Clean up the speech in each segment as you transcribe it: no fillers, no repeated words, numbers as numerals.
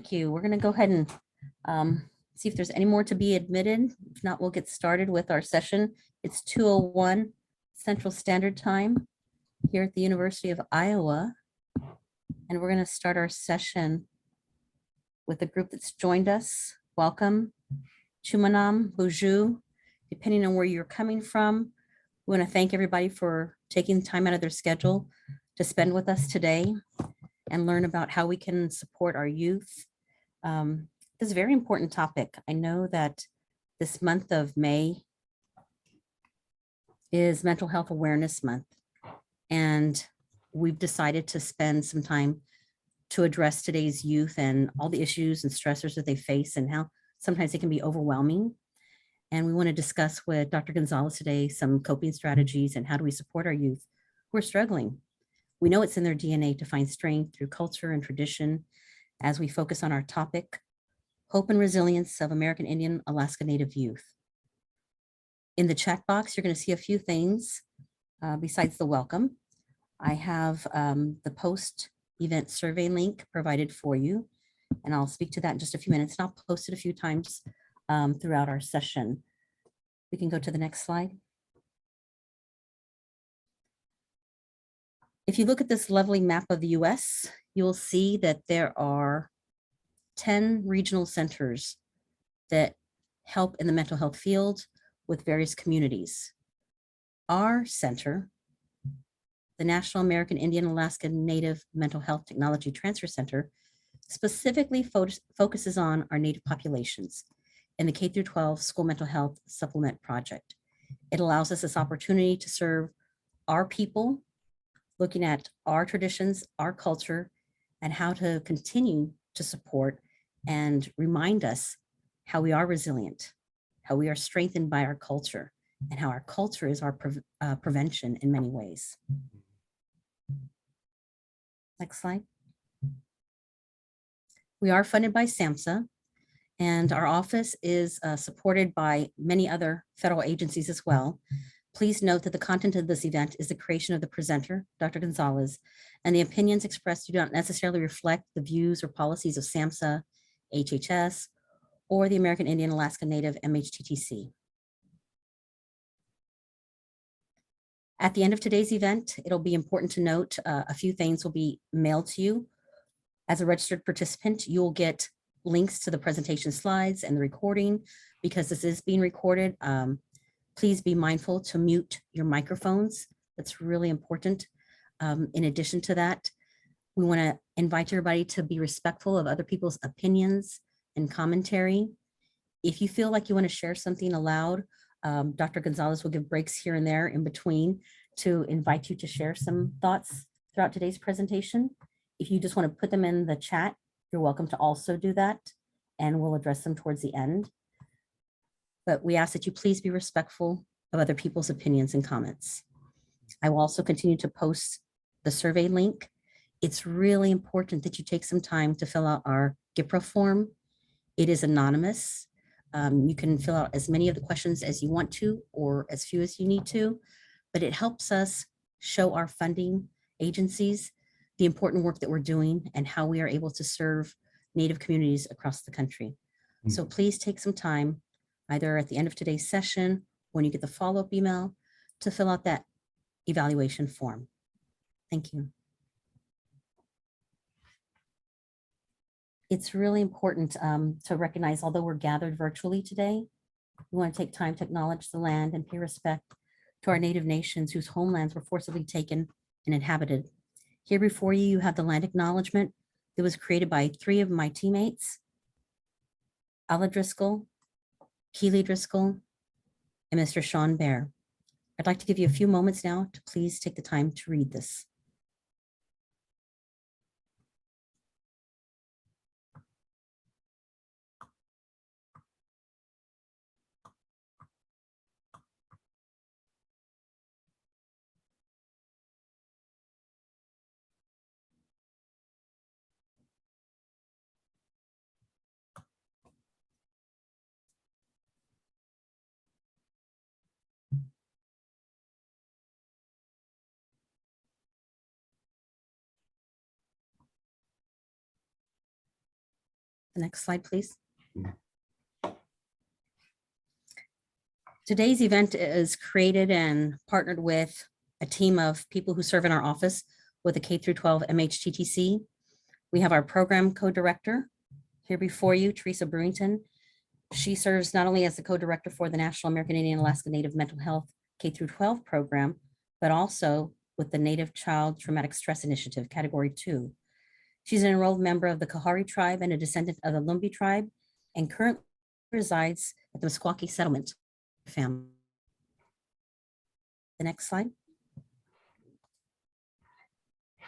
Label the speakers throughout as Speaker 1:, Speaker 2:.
Speaker 1: Thank you. We're going to go ahead and see if there's any more to be admitted. If not, we'll get started with our session. It's 2:01 Central Standard Time here at the University of Iowa. And we're going to start our session with a group that's joined us. Welcome. Chumanam, Bonjour. Depending on where you're coming from, we want to thank everybody for taking time out of their schedule to spend with us today and learn about how we can support our youth. This is a very important topic. I know that this month of May is Mental Health Awareness Month, and we've decided to spend some time to address today's youth and all the issues and stressors that they face and how sometimes it can be overwhelming. And we want to discuss with Dr. Gonzalez today some coping strategies and how do we support our youth who are struggling. We know it's in their DNA to find strength through culture and tradition as we focus on our topic, hope and resilience of American Indian Alaska Native youth. In the chat box, you're going to see a few things besides the welcome. I have the post-event survey link provided for you, and I'll speak to that in just a few minutes. And I'll post it a few times throughout our session. We can go to the next slide. If you look at this lovely map of the US, you'll see that there are 10 regional centers that help in the mental health field with various communities. Our center, the National American Indian Alaska Native Mental Health Technology Transfer Center, specifically focuses on our Native populations in the K-12 School Mental Health Supplement Project. It allows us this opportunity to serve our people, looking at our traditions, our culture, and how to continue to support and remind us how we are resilient, how we are strengthened by our culture, and how our culture is our prevention in many ways. Next slide. We are funded by SAMHSA, and our office is supported by many other federal agencies as well. Please note that the content of this event is the creation of the presenter, Dr. Gonzalez, and the opinions expressed do not necessarily reflect the views or policies of SAMHSA, HHS, or the American Indian Alaska Native MHTTC. At the end of today's event, it'll be important to note a few things will be mailed to you. As a registered participant, you'll get links to the presentation slides and the recording. Because this is being recorded, please be mindful to mute your microphones. That's really important. In addition to that, we want to invite everybody to be respectful of other people's opinions and commentary. If you feel like you want to share something aloud, Dr. Gonzalez will give breaks here and there in between to invite you to share some thoughts throughout today's presentation. If you just want to put them in the chat, you're welcome to also do that, and we'll address them towards the end. But we ask that you please be respectful of other people's opinions and comments. I will also continue to post the survey link. It's really important that you take some time to fill out our GIPRA form. It is anonymous. You can fill out as many of the questions as you want to, or as few as you need to, but it helps us show our funding agencies the important work that we're doing and how we are able to serve Native communities across the country. So please take some time, either at the end of today's session, when you get the follow-up email, to fill out that evaluation form. Thank you. It's really important to recognize, although we're gathered virtually today, we want to take time to acknowledge the land and pay respect to our Native nations whose homelands were forcibly taken and inhabited. Here before you, you have the land acknowledgement that was created by 3 of my teammates, Alla Driscoll, Keely Driscoll, and Mr. Sean Bear. I'd like to give you a few moments now to please take the time to read this. The next slide, please. Today's event is created and partnered with a team of people who serve in our office with the K through 12 MHTTC. We have our program co-director here before you, Teresa Brewington. She serves not only as the co-director for the National American Indian Alaska Native Mental Health K through 12 program, but also with the Native Child Traumatic Stress Initiative, Category 2. She's an enrolled member of the Kahari tribe and a descendant of the Lumbee tribe, and currently resides at the Meskwaki settlement family. The next slide.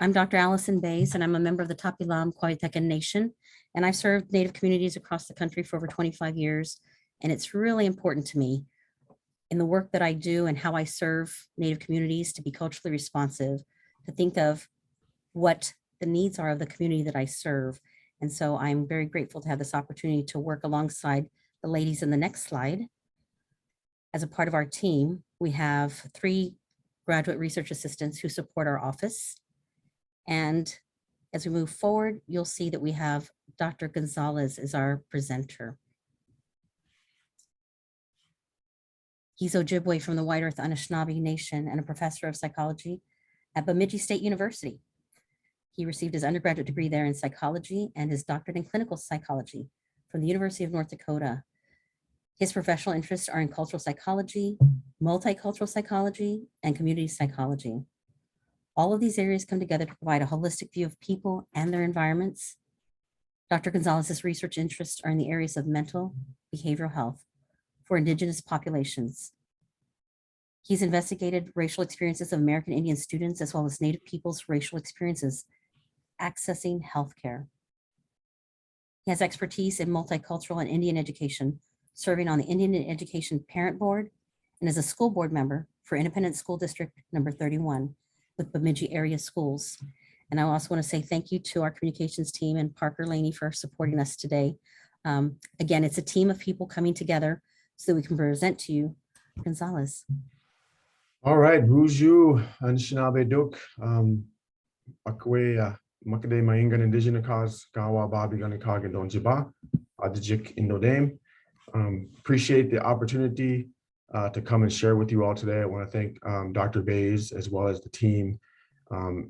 Speaker 1: I'm Dr. Allison Bays, and I'm a member of the Tapilam Kwaitekan Nation, and I've served Native communities across the country for over 25 years, and it's really important to me in the work that I do and how I serve Native communities to be culturally responsive, to think of what the needs are of the community that I serve. And so I'm very grateful to have this opportunity to work alongside the ladies in the next slide. As a part of our team, we have 3 graduate research assistants who support our office. And as we move forward, you'll see that we have Dr. Gonzalez as our presenter. He's Ojibwe from the White Earth Anishinaabe Nation and a professor of psychology at Bemidji State University. He received his undergraduate degree there in psychology and his doctorate in clinical psychology from the University of North Dakota. His professional interests are in cultural psychology, multicultural psychology, and community psychology. All of these areas come together to provide a holistic view of people and their environments. Dr. Gonzalez's research interests are in the areas of mental, behavioral health for Indigenous populations. He's investigated racial experiences of American Indian students as well as Native people's racial experiences accessing healthcare. He has expertise in multicultural and Indian education, serving on the Indian Education Parent Board and is a school board member for Independent School District number 31 with Bemidji area schools. And I also want to say thank you to our communications team and Parker Laney for supporting us today. Again, it's a team of people coming together so that we can present to you Gonzalez.
Speaker 2: All right, Buju, Anishinaabe Duk, Akwe, Makade Maingan Indigenous Cause, Gawa Babi Ganikag and Donjiba, Adijik Indodame. Appreciate the opportunity to come and share with you all today. I want to thank Dr. Bays as well as the team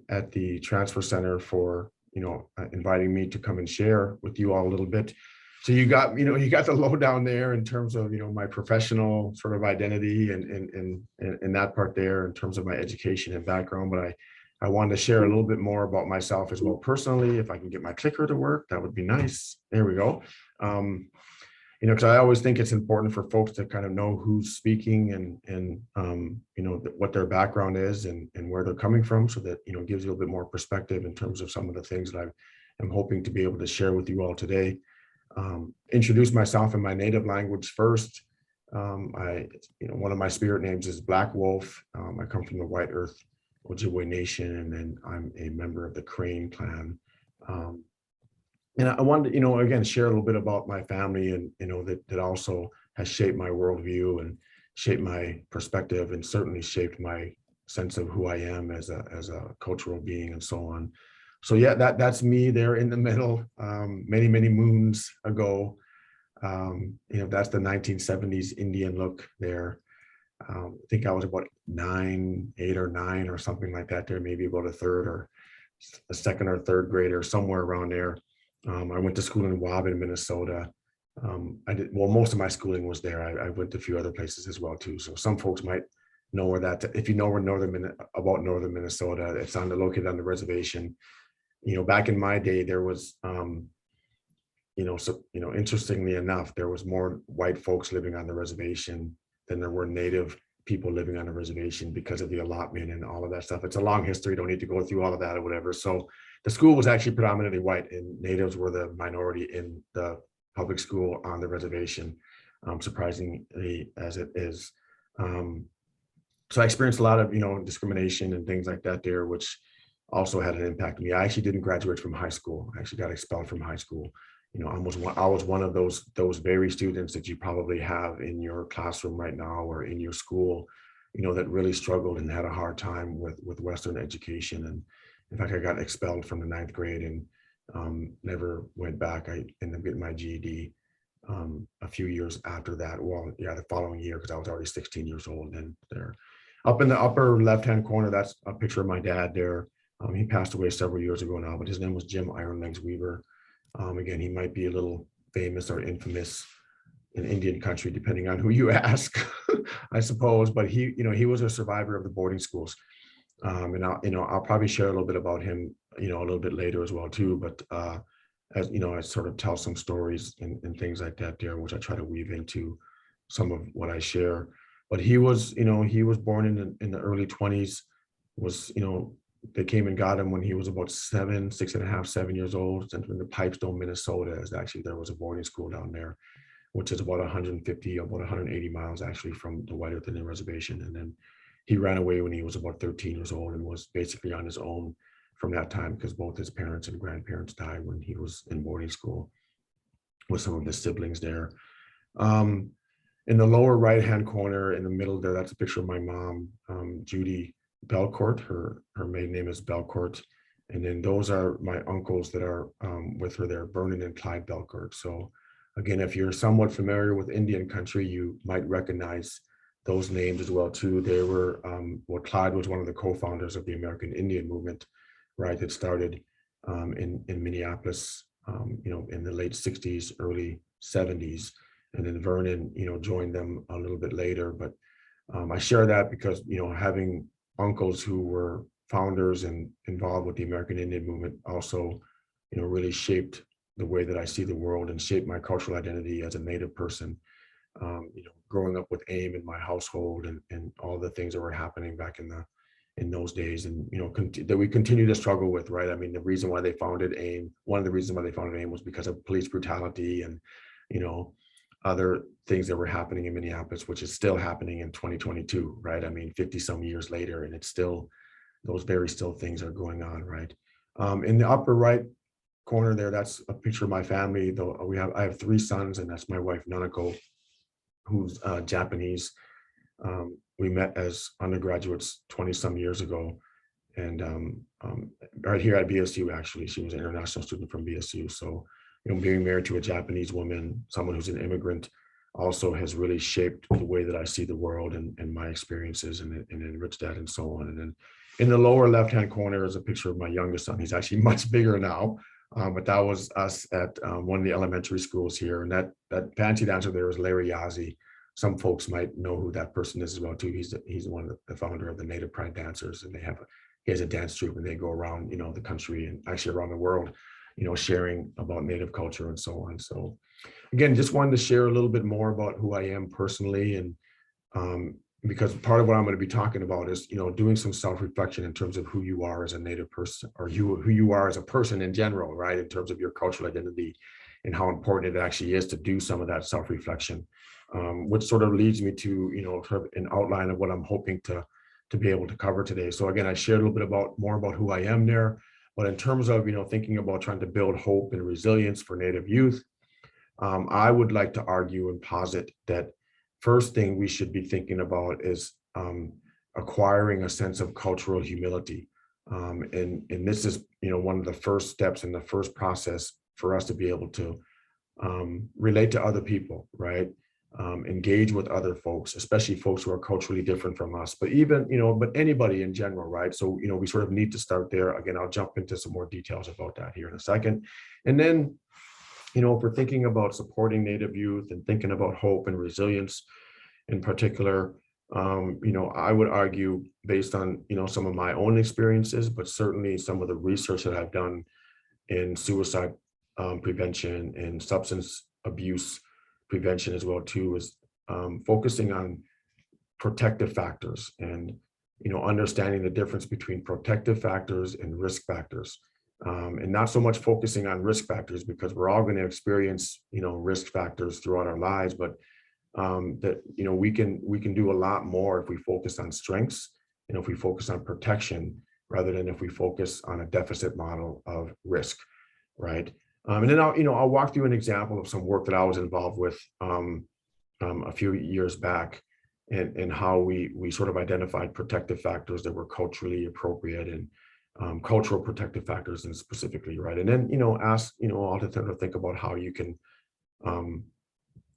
Speaker 2: at the Transfer Center for inviting me to come and share with you all a little bit. So you got the lowdown there in terms of my professional sort of identity and that part there in terms of my education and background. But I wanted to share a little bit more about myself as well personally. If I can get my clicker to work, that would be nice. There we go. Because I always think it's important for folks to kind of know who's speaking and what their background is and where they're coming from, so that gives you a little bit more perspective in terms of some of the things that I'm hoping to be able to share with you all today. Introduce myself in my native language first. One of my spirit names is Black Wolf. I come from the White Earth Ojibwe Nation, and then I'm a member of the Crane clan. And I wanted to, again, share a little bit about my family and, that also has shaped my worldview and shaped my perspective and certainly shaped my sense of who I am as a cultural being and so on. So yeah, that's me there in the middle, many, many moons ago. That's the 1970s Indian look there. I think I was about 8 or 9 or something like that there, maybe about a third or a second or third grader, somewhere around there. I went to school in Waban, Minnesota. Most of my schooling was there. I went to a few other places as well too. So some folks might know where that, if you know where northern Minnesota, it's located on the reservation. Back in my day, there was, interestingly enough, there was more white folks living on the reservation than there were Native people living on the reservation because of the allotment and all of that stuff. It's a long history. Don't need to go through all of that or whatever. So the school was actually predominantly white, and Natives were the minority in the public school on the reservation, surprisingly as it is. So I experienced a lot of, discrimination and things like that there, which also had an impact on me. I actually didn't graduate from high school. I actually got expelled from high school. I was one of those very students that you probably have in your classroom right now or in your school, that really struggled and had a hard time with Western education. And in fact, I got expelled from the 9th grade and Never went back. I ended up getting my GED a few years after that. Well, yeah, the following year, because I was already 16 years old. And there, up in the upper left-hand corner, that's a picture of my dad there. He passed away several years ago now, but his name was Jim Iron Legs Weaver. Again, he might be a little famous or infamous in Indian country, depending on who you ask, I suppose. But he was a survivor of the boarding schools. And I'll probably share a little bit about him, a little bit later as well too. But as I sort of tell some stories and things like that there, which I try to weave into some of what I share. But he was born in the early 20s. They came and got him when he was about 6.5, 7 years old. Sent him to Pipestone, Minnesota. As actually there was a boarding school down there, which is about 150, about 180 miles actually from the White Earth Indian Reservation. And then he ran away when he was about 13 years old and was basically on his own from that time, because both his parents and grandparents died when he was in boarding school with some of his siblings there. In the lower right-hand corner in the middle there, that's a picture of my mom, Judy Belcourt. Her maiden name is Belcourt. And then those are my uncles that are with her there, Vernon and Clyde Belcourt. So again, if you're somewhat familiar with Indian country, you might recognize those names as well too. They were, Clyde was one of the co-founders of the American Indian movement, right? That started in Minneapolis, in the late 60s, early 70s. And then Vernon, joined them a little bit later. But I share that because, having uncles who were founders and involved with the American Indian movement also, really shaped the way that I see the world and shaped my cultural identity as a Native person. Growing up with AIM in my household and all the things that were happening back in those days, and that we continue to struggle with, right? I mean, the reason why they founded AIM, one of the reasons why they founded AIM was because of police brutality and other things that were happening in Minneapolis, which is still happening in 2022, right? I mean, 50 some years later, and it's still, those very still things are going on, right? In the upper right corner there, that's a picture of my family. Though I have 3 sons, and that's my wife Nanako, who's Japanese. We met as undergraduates 20 some years ago, and right here at BSU, actually. She was an international student from BSU. So being married to a Japanese woman, someone who's an immigrant, also has really shaped the way that I see the world and my experiences and enriched that and so on. And then in the lower left-hand corner is a picture of my youngest son. He's actually much bigger now, but that was us at one of the elementary schools here. And that fancy dancer there is Larry Yazzie. Some folks might know who that person is as well too. He's one of the founder of the Native Pride Dancers, and he has a dance troupe, and they go around the country and actually around the world, sharing about Native culture and so on. So again, just wanted to share a little bit more about who I am personally, and because part of what I'm going to be talking about is doing some self-reflection in terms of who you are as a Native person, or who you are as a person in general, right? In terms of your cultural identity and how important it actually is to do some of that self-reflection, which sort of leads me to sort of an outline of what I'm hoping to be able to cover today. So again, I shared a little bit more about who I am there, but in terms of thinking about trying to build hope and resilience for Native youth, I would like to argue and posit that first thing we should be thinking about is acquiring a sense of cultural humility, and this is one of the first steps in the first process for us to be able to relate to other people, right? Engage with other folks, especially folks who are culturally different from us, but even, but anybody in general, right? So, we sort of need to start there. Again, I'll jump into some more details about that here in a second. And then, if we're thinking about supporting Native youth and thinking about hope and resilience in particular, I would argue based on, some of my own experiences, but certainly some of the research that I've done in suicide prevention and substance abuse prevention as well too, is focusing on protective factors and understanding the difference between protective factors and risk factors, and not so much focusing on risk factors, because we're all going to experience risk factors throughout our lives, but that we can do a lot more if we focus on strengths and if we focus on protection rather than if we focus on a deficit model of risk, right? And then I'll walk through an example of some work that I was involved with a few years back, and how we sort of identified protective factors that were culturally appropriate, and cultural protective factors and specifically, right? And then, ask, all to think about how you can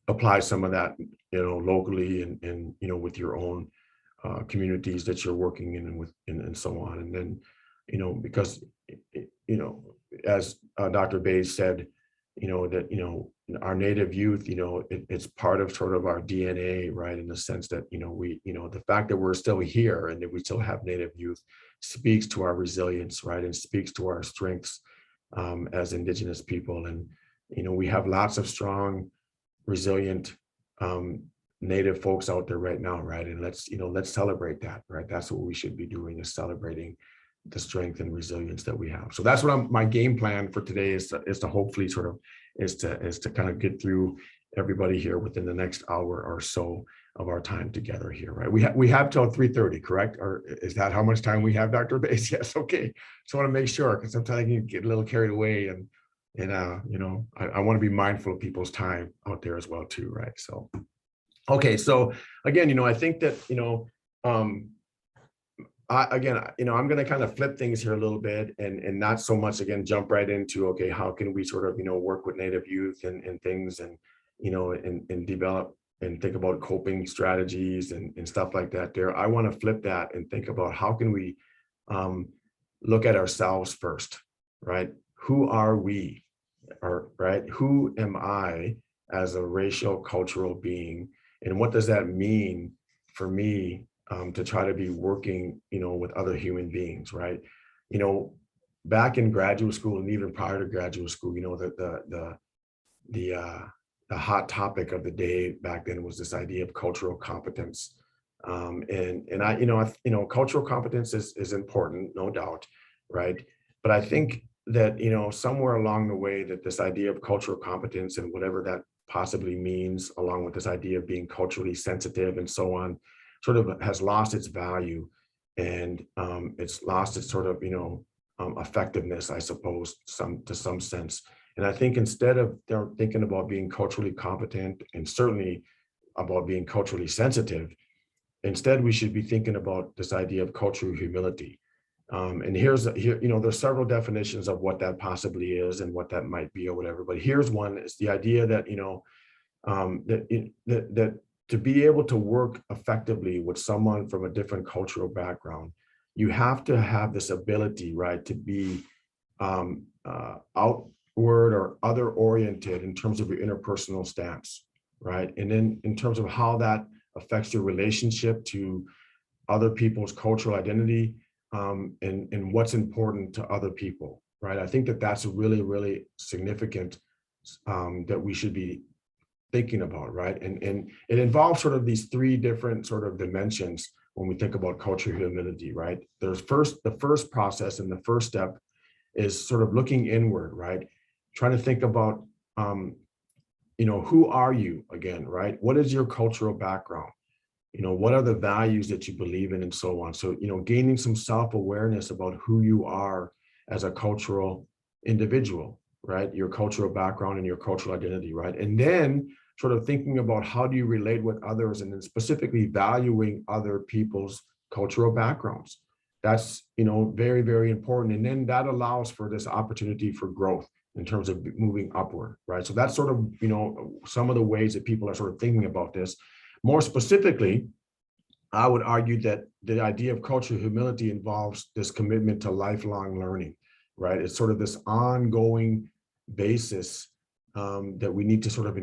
Speaker 2: apply some of that, locally and with your own communities that you're working in and with and so on. And then, because, as Dr. Bays said, that, our Native youth, it's part of sort of our DNA, right? In the sense that, we, the fact that we're still here and that we still have Native youth speaks to our resilience, right? And speaks to our strengths as Indigenous people. And, we have lots of strong, resilient Native folks out there right now, right? And let's celebrate that, right? That's what we should be doing, is celebrating the strength and resilience that we have. So that's what my game plan for today is to hopefully sort of is to kind of get through everybody here within the next hour or so of our time together here, right? We have till 3:30, correct? Or is that how much time we have, Dr. Bass? Yes, okay. Just want to make sure, because sometimes you get a little carried away and I want to be mindful of people's time out there as well too, right? So, okay, so again, I think that, I'm going to kind of flip things here a little bit and not so much, again, jump right into, okay, how can we sort of, work with Native youth and things and, and develop and think about coping strategies and stuff like that there. I want to flip that and think about how can we look at ourselves first, right? Who are we? Or, right? Who am I as a racial cultural being? And what does that mean for me to try to be working, with other human beings, right? Back in graduate school and even prior to graduate school, the hot topic of the day back then was this idea of cultural competence. And I, cultural competence is important, no doubt, right? But I think that, somewhere along the way that this idea of cultural competence and whatever that possibly means, along with this idea of being culturally sensitive and so on, sort of has lost its value and it's lost its sort of, effectiveness, I suppose, to some sense. And I think instead of thinking about being culturally competent and certainly about being culturally sensitive, instead we should be thinking about this idea of cultural humility. And there's several definitions of what that possibly is and what that might be or whatever. But here's one: is the idea that that to be able to work effectively with someone from a different cultural background, you have to have this ability, right, to be outward or other oriented in terms of your interpersonal stance, right? And then in terms of how that affects your relationship to other people's cultural identity. And what's important to other people, right? I think that that's really, really significant that we should be thinking about, right? And it involves sort of these three different sort of dimensions when we think about cultural humility, right? There's the first process and the first step is sort of looking inward, right? Trying to think about, who are you again, right? What is your cultural background? What are the values that you believe in and so on? So, gaining some self-awareness about who you are as a cultural individual, right? Your cultural background and your cultural identity, right? And then sort of thinking about how do you relate with others and then specifically valuing other people's cultural backgrounds. That's, very, very important. And then that allows for this opportunity for growth in terms of moving upward, right? So that's sort of, some of the ways that people are sort of thinking about this. More specifically, I would argue that the idea of cultural humility involves this commitment to lifelong learning, right? It's sort of this ongoing basis that we need to sort of,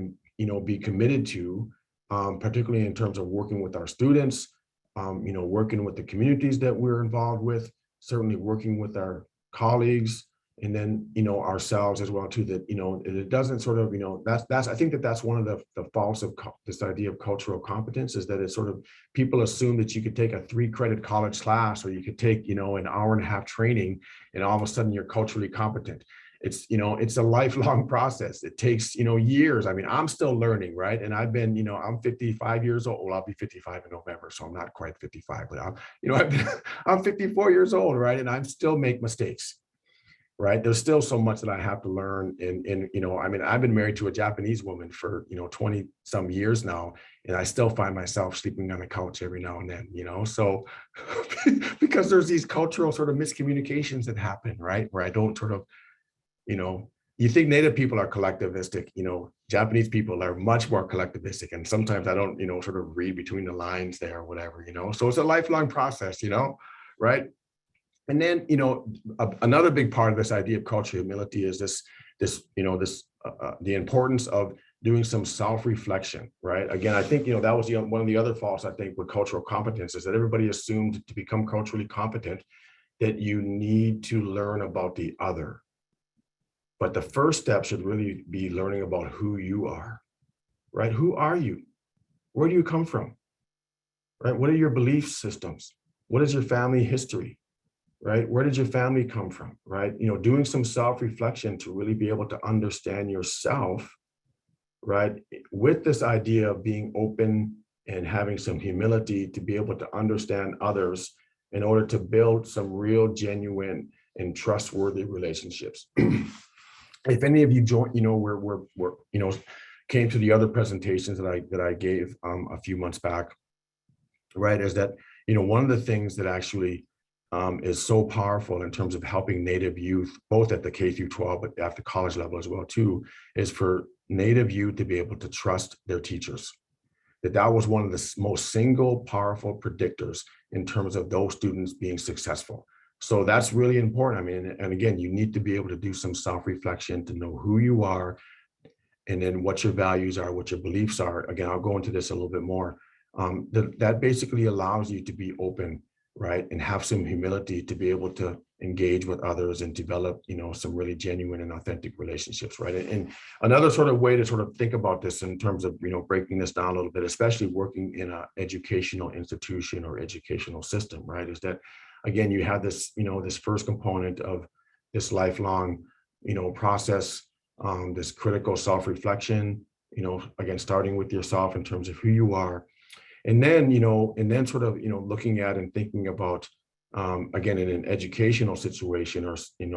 Speaker 2: be committed to, particularly in terms of working with our students, working with the communities that we're involved with, certainly working with our colleagues, and then, ourselves as well too, that, it doesn't sort of, that's, I think that's one of the faults of this idea of cultural competence is that it's sort of, people assume that you could take a 3-credit college class or you could take, an hour and a half training and all of a sudden you're culturally competent. It's, it's a lifelong process. It takes, years. I mean, I'm still learning, right? And I've been, I'm 55 years old. Well, I'll be 55 in November, so I'm not quite 55, but I'm 54 years old, right? And I still make mistakes. right? There's still so much that I have to learn. And I mean, I've been married to a Japanese woman for, 20 some years now, and I still find myself sleeping on the couch every now and then, so because there's these cultural sort of miscommunications that happen, right? Where I don't sort of, you think Native people are collectivistic, Japanese people are much more collectivistic. And sometimes I don't, sort of read between the lines there or whatever, so it's a lifelong process, right? And then, another big part of this idea of cultural humility is the importance of doing some self-reflection, right? Again, I think, that was one of the other faults, I think, with cultural competence is that everybody assumed to become culturally competent that you need to learn about the other. But the first step should really be learning about who you are, right? Who are you? Where do you come from, right? What are your belief systems? What is your family history, right? Where did your family come from, right? Doing some self-reflection to really be able to understand yourself, right? With this idea of being open and having some humility to be able to understand others in order to build some real, genuine, and trustworthy relationships. If any of you joined, came to the other presentations that I gave a few months back, right, is that, one of the things that actually is so powerful in terms of helping Native youth, both at the K through 12, but at the college level as well too, is for Native youth to be able to trust their teachers. That was one of the most single powerful predictors in terms of those students being successful. So that's really important. I mean, and again, you need to be able to do some self-reflection to know who you are, and then what your values are, what your beliefs are. Again, I'll go into this a little bit more. That basically allows you to be open, right? And have some humility to be able to engage with others and develop, some really genuine and authentic relationships, right? And another sort of way to sort of think about this in terms of, breaking this down a little bit, especially working in an educational institution or educational system, right? Is that, again, you have this, this first component of this lifelong, process, this critical self-reflection, again, starting with yourself in terms of who you are. And then, sort of, looking at and thinking about, again, in an educational situation or,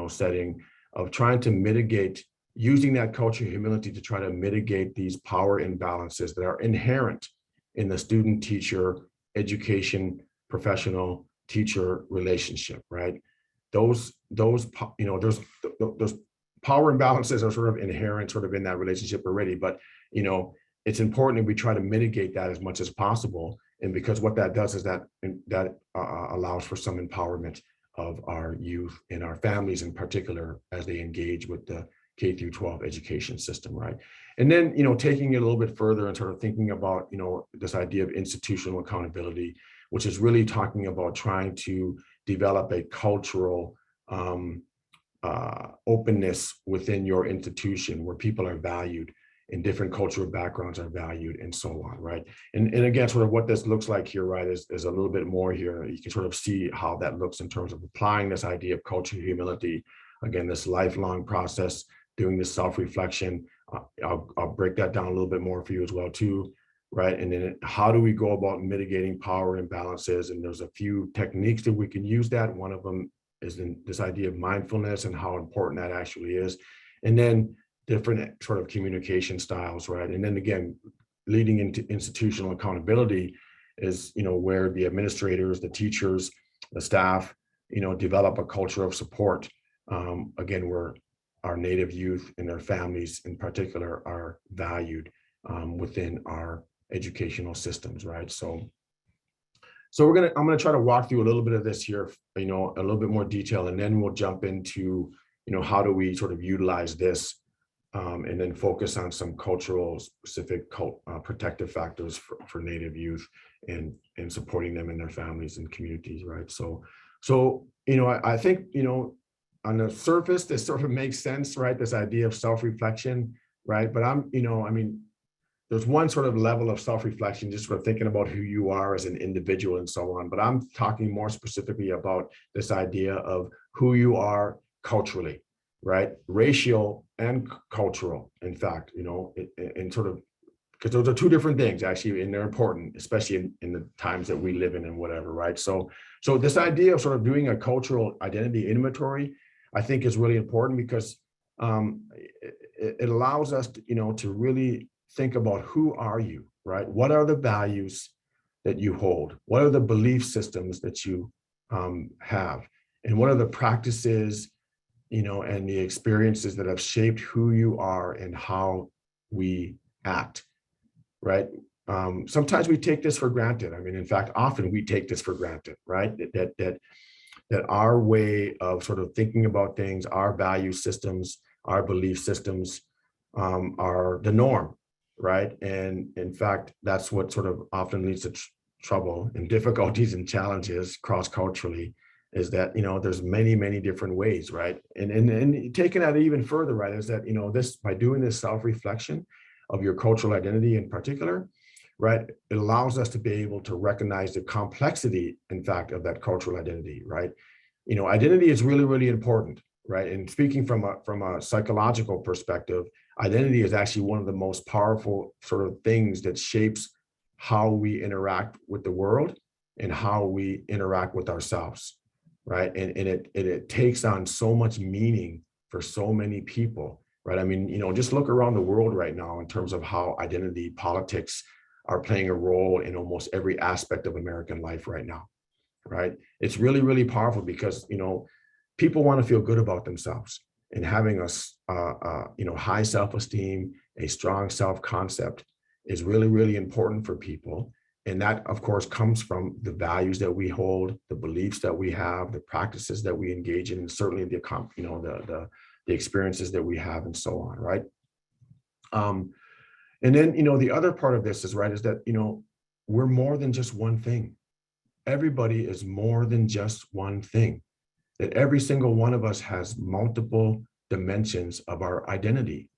Speaker 2: setting of trying to mitigate, using that culture of humility to try to mitigate these power imbalances that are inherent in the student-teacher education, professional teacher relationship, right? Those power imbalances are sort of inherent sort of in that relationship already, but, it's important that we try to mitigate that as much as possible. And because what that does is that allows for some empowerment of our youth and our families in particular as they engage with the K through 12 education system, right? And then, taking it a little bit further and sort of thinking about, this idea of institutional accountability, which is really talking about trying to develop a cultural openness within your institution where people are valued and different cultural backgrounds are valued and so on, right? And again, sort of what this looks like here, right, is a little bit more here. You can sort of see how that looks in terms of applying this idea of cultural humility. Again, this lifelong process, doing this self-reflection. I'll break that down a little bit more for you as well too, right? And then how do we go about mitigating power imbalances? And there's a few techniques that we can use that. One of them is in this idea of mindfulness and how important that actually is. And then different sort of communication styles, right? And then again, leading into institutional accountability is, where the administrators, the teachers, the staff, develop a culture of support. Again, where our Native youth and their families in particular are valued within our educational systems, right? So I'm gonna try to walk through a little bit of this here, a little bit more detail, and then we'll jump into, how do we sort of utilize this and then focus on some cultural specific protective factors for Native youth and supporting them and their families and communities, right? So I think, on the surface, this sort of makes sense, right? This idea of self-reflection, right? But there's one sort of level of self-reflection, just sort of thinking about who you are as an individual and so on. But I'm talking more specifically about this idea of who you are culturally, right? Racial and cultural, in fact, and sort of, because those are two different things actually, and they're important, especially in the times that we live in and whatever, right? So this idea of sort of doing a cultural identity inventory, I think is really important because it allows us to, to really think about who are you, right? What are the values that you hold? What are the belief systems that you have? And what are the practices, and the experiences that have shaped who you are and how we act, right? Sometimes we take this for granted. I mean, in fact, often we take this for granted, right? That our way of sort of thinking about things, our value systems, our belief systems are the norm, right? And in fact, that's what sort of often leads to trouble and difficulties and challenges cross-culturally, is that, there's many different ways, right? And taking that even further, right, is that, this, by doing this self-reflection of your cultural identity in particular, right, it allows us to be able to recognize the complexity, in fact, of that cultural identity, right? Identity is really important, right? And speaking from a psychological perspective, identity is actually one of the most powerful sort of things that shapes how we interact with the world and how we interact with ourselves, right? And it takes on so much meaning for so many people, right? I mean, just look around the world right now in terms of how identity politics are playing a role in almost every aspect of American life right now, right? It's really powerful because, people want to feel good about themselves, and having a high self-esteem, a strong self-concept is really important for people. And that, of course, comes from the values that we hold, the beliefs that we have, the practices that we engage in, and certainly the experiences that we have, and so on, right? And then, the other part of this is, right, is that, we're more than just one thing. Everybody is more than just one thing. That every single one of us has multiple dimensions of our identity,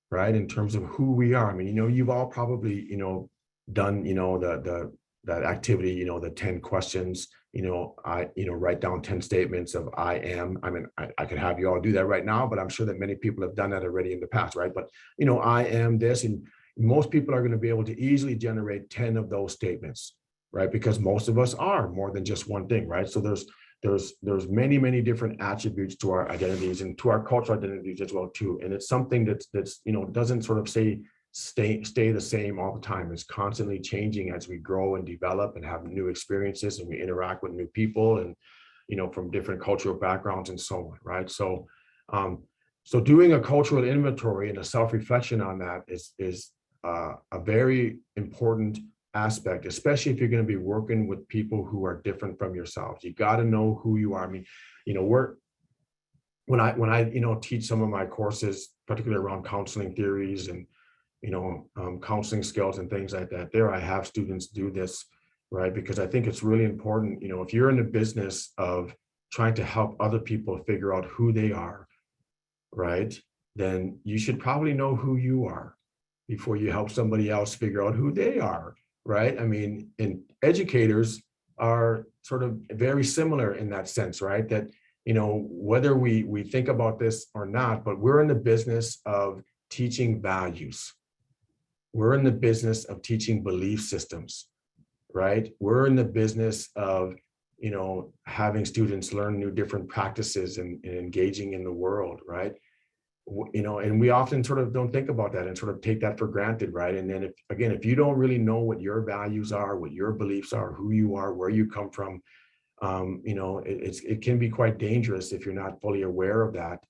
Speaker 2: right? In terms of who we are. I mean, you've all probably, done, that activity, the 10 questions, write down 10 statements of I am. I mean, I could have you all do that right now, but I'm sure that many people have done that already in the past, right? But, I am this, and most people are going to be able to easily generate 10 of those statements, right? Because most of us are more than just one thing, right? So there's many different attributes to our identities and to our cultural identities as well too. And it's something that's doesn't sort of stay the same all the time. It's constantly changing as we grow and develop and have new experiences, and we interact with new people and from different cultural backgrounds and so on, right? So so doing a cultural inventory and a self-reflection on that is a very important aspect, especially if you're going to be working with people who are different from yourselves. You got to know who you are. I mean, when I teach some of my courses, particularly around counseling theories and counseling skills and things like that, I have students do this, right? Because I think it's really important. If you're in the business of trying to help other people figure out who they are, right, then you should probably know who you are before you help somebody else figure out who they are, right? I mean, and educators are sort of very similar in that sense, right? That, whether we think about this or not, but we're in the business of teaching values. We're in the business of teaching belief systems, right? We're in the business of, having students learn new different practices and engaging in the world, right? And we often sort of don't think about that and sort of take that for granted, right? And then if you don't really know what your values are, what your beliefs are, who you are, where you come from, it can be quite dangerous if you're not fully aware of that,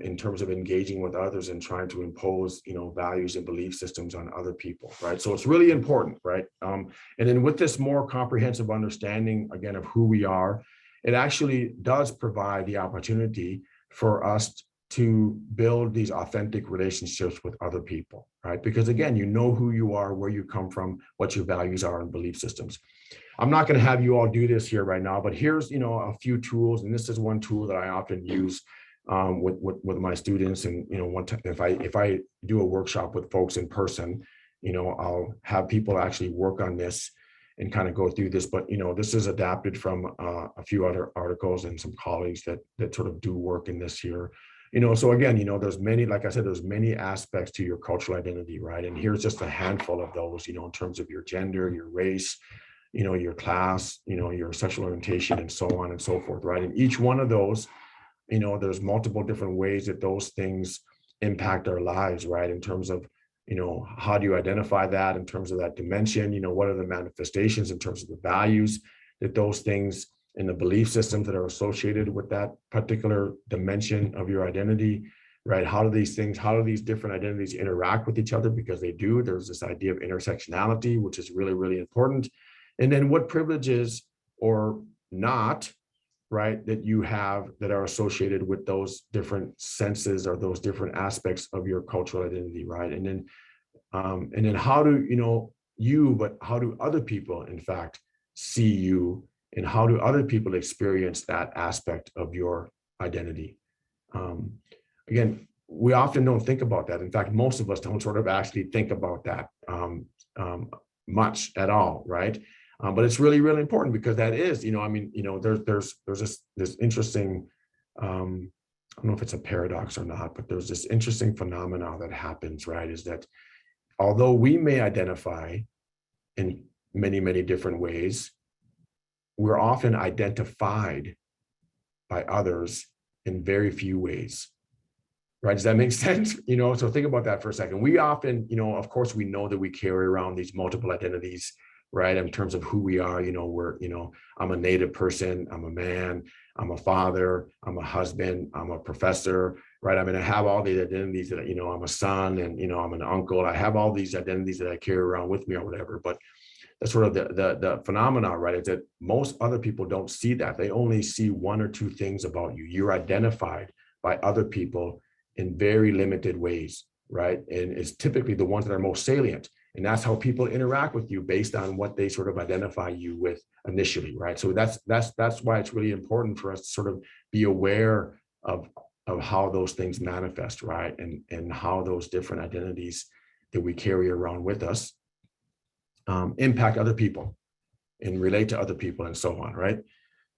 Speaker 2: in terms of engaging with others and trying to impose, values and belief systems on other people, right? So it's really important, right? And then with this more comprehensive understanding, again, of who we are, it actually does provide the opportunity for us to build these authentic relationships with other people, right? Because again, you know who you are, where you come from, what your values are and belief systems. I'm not going to have you all do this here right now, but here's, a few tools. And this is one tool that I often use with my students. And, one time, if I do a workshop with folks in person, I'll have people actually work on this and kind of go through this. But, this is adapted from a few other articles and some colleagues that sort of do work in this here. So again, there's many, like I said, there's many aspects to your cultural identity, right? And here's just a handful of those, in terms of your gender, your race, your class, your sexual orientation, and so on and so forth, right? And each one of those there's multiple different ways that those things impact our lives, right? In terms of, how do you identify that in terms of that dimension? What are the manifestations in terms of the values that those things and the belief systems that are associated with that particular dimension of your identity, right? How do these different identities interact with each other? Because they do. There's this idea of intersectionality, which is really, really important. And then what privileges or not, right, that you have that are associated with those different senses or those different aspects of your cultural identity, right? And then how do but how do other people in fact see you, and how do other people experience that aspect of your identity? Again, we often don't think about that. In fact, most of us don't sort of actually think about that much at all, right? But it's really, really important, because that is, there's this interesting, I don't know if it's a paradox or not, but there's this interesting phenomena that happens, right? Is that although we may identify in many, many different ways, we're often identified by others in very few ways, right? Does that make sense? So think about that for a second. We often, of course, we know that we carry around these multiple identities, right? In terms of who we are, I'm a Native person, I'm a man, I'm a father, I'm a husband, I'm a professor, right? I have all these identities that, I'm a son, and, I'm an uncle. I have all these identities that I carry around with me or whatever. But that's sort of the phenomena, right? Is that most other people don't see that. They only see one or two things about you. You're identified by other people in very limited ways, right? And it's typically the ones that are most salient. And that's how people interact with you, based on what they sort of identify you with initially, right? So that's why it's really important for us to sort of be aware of how those things manifest, right? And how those different identities that we carry around with us impact other people and relate to other people and so on, right?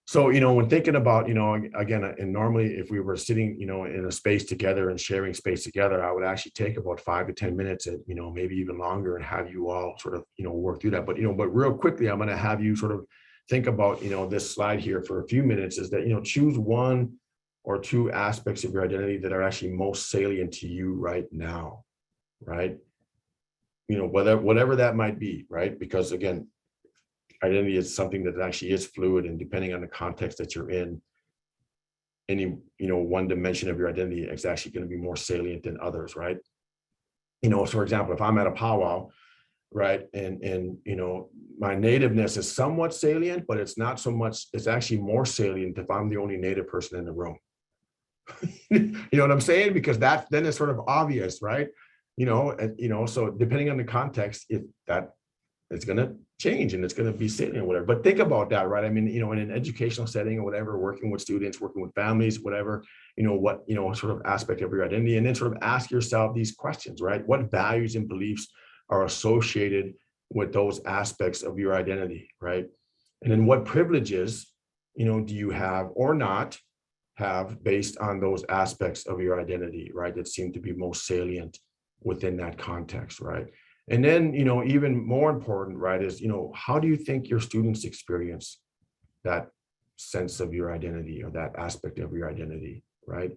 Speaker 2: So, when thinking about, again, and normally if we were sitting, in a space together and sharing space together, I would actually take about 5 to 10 minutes and, maybe even longer, and have you all sort of, work through that. But real quickly, I'm going to have you sort of think about, this slide here for a few minutes, is that, choose one or two aspects of your identity that are actually most salient to you right now, right? Whatever that might be, right? Because again, identity is something that actually is fluid, and depending on the context that you're in, any one dimension of your identity is actually going to be more salient than others, right? So for example, if I'm at a powwow, right, and my nativeness is somewhat salient, but it's not so much. It's actually more salient if I'm the only Native person in the room. You know what I'm saying? Because then it's sort of obvious, right? So depending on the context, it's going to change and it's going to be salient or whatever. But think about that, right? In an educational setting or whatever, working with students, working with families, whatever, what sort of aspect of your identity, and then sort of ask yourself these questions, right? What values and beliefs are associated with those aspects of your identity, right? And then what privileges, do you have or not have based on those aspects of your identity, right? That seem to be most salient within that context, right? And then, even more important, right, is, how do you think your students experience that sense of your identity, or that aspect of your identity, right?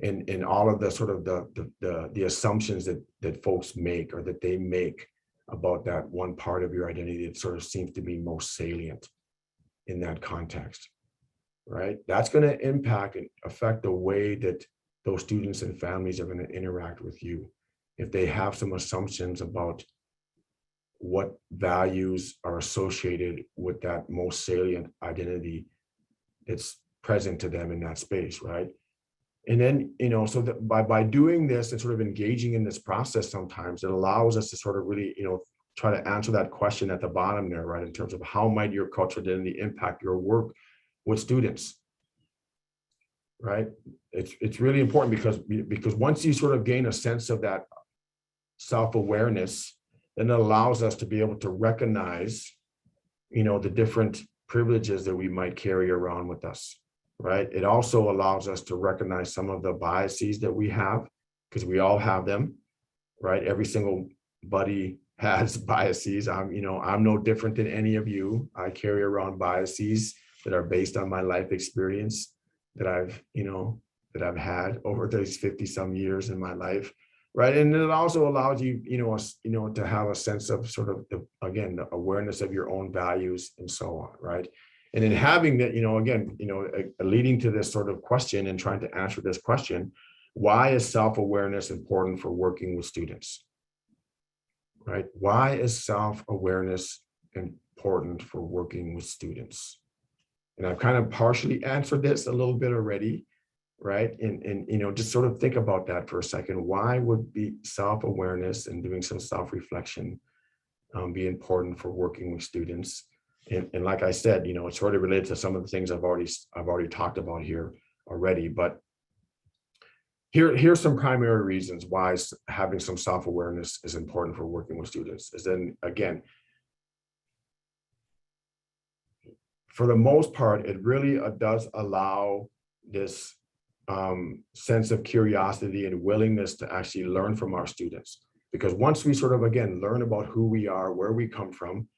Speaker 2: And all of the sort of the assumptions that folks make, or that they make about that one part of your identity that sort of seems to be most salient in that context, right? That's going to impact and affect the way that those students and families are going to interact with you. If they have some assumptions about what values are associated with that most salient identity that's present to them in that space, right? And then, so that by doing this and sort of engaging in this process, sometimes it allows us to sort of really, try to answer that question at the bottom there, right? In terms of how might your cultural identity impact your work with students, right? It's really important, because once you sort of gain a sense of that self-awareness, then it allows us to be able to recognize, the different privileges that we might carry around with us, right? It also allows us to recognize some of the biases that we have, because we all have them, right? Every single buddy has biases. I'm no different than any of you. I carry around biases that are based on my life experience that I've, that I've had over those 50 some years in my life, right? And it also allows you, to have a sense of sort of again, the awareness of your own values and so on, right? And in having that, leading to this sort of question and trying to answer this question, why is self-awareness important for working with students, right? Why is self-awareness important for working with students? And I've kind of partially answered this a little bit already, right? And just sort of think about that for a second. Why would be self-awareness and doing some self-reflection be important for working with students? And like I said, it's sort of related to some of the things I've already talked about here already. But here's some primary reasons why having some self-awareness is important for working with students. Is then again, for the most part, it really does allow this sense of curiosity and willingness to actually learn from our students. Because once we sort of, again, learn about who we are, where we come from,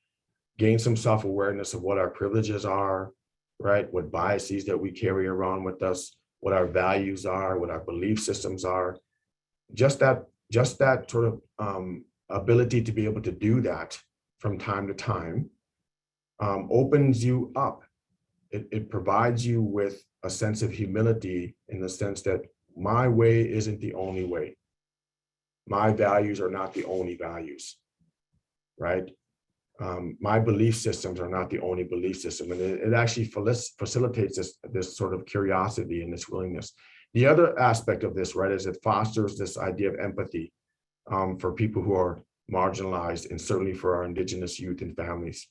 Speaker 2: gain some self-awareness of what our privileges are, right? What biases that we carry around with us, what our values are, what our belief systems are, just that sort of ability to be able to do that from time to time opens you up. It provides you with a sense of humility in the sense that my way isn't the only way. My values are not the only values, right? My belief systems are not the only belief system. And it actually facilitates this sort of curiosity and this willingness. The other aspect of this, right, is it fosters this idea of empathy for people who are marginalized, and certainly for our Indigenous youth and families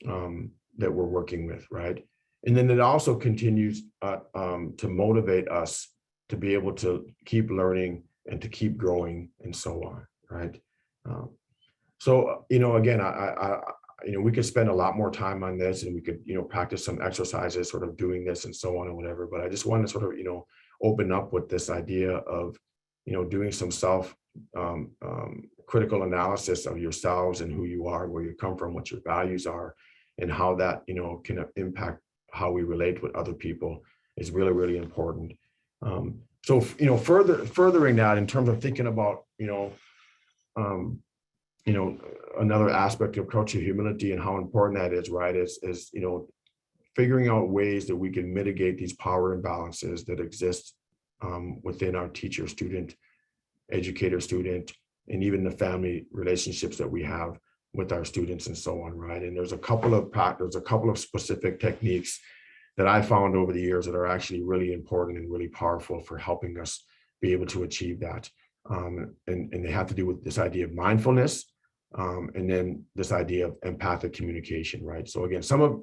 Speaker 2: that we're working with, right? And then it also continues to motivate us to be able to keep learning and to keep growing and so on, right? So, again, we could spend a lot more time on this, and we could, practice some exercises sort of doing this and so on and whatever, but I just want to sort of, open up with this idea of, doing some critical analysis of yourselves and who you are, where you come from, what your values are, and how that, can impact how we relate with other people is really, really important. So, furthering that in terms of thinking about, another aspect of cultural humility and how important that is, right, is figuring out ways that we can mitigate these power imbalances that exist within our teacher, student, educator, student, and even the family relationships that we have with our students and so on, right? And there's a couple of specific techniques that I found over the years that are actually really important and really powerful for helping us be able to achieve that. And they have to do with this idea of mindfulness, and then this idea of empathic communication, right? So again, some of,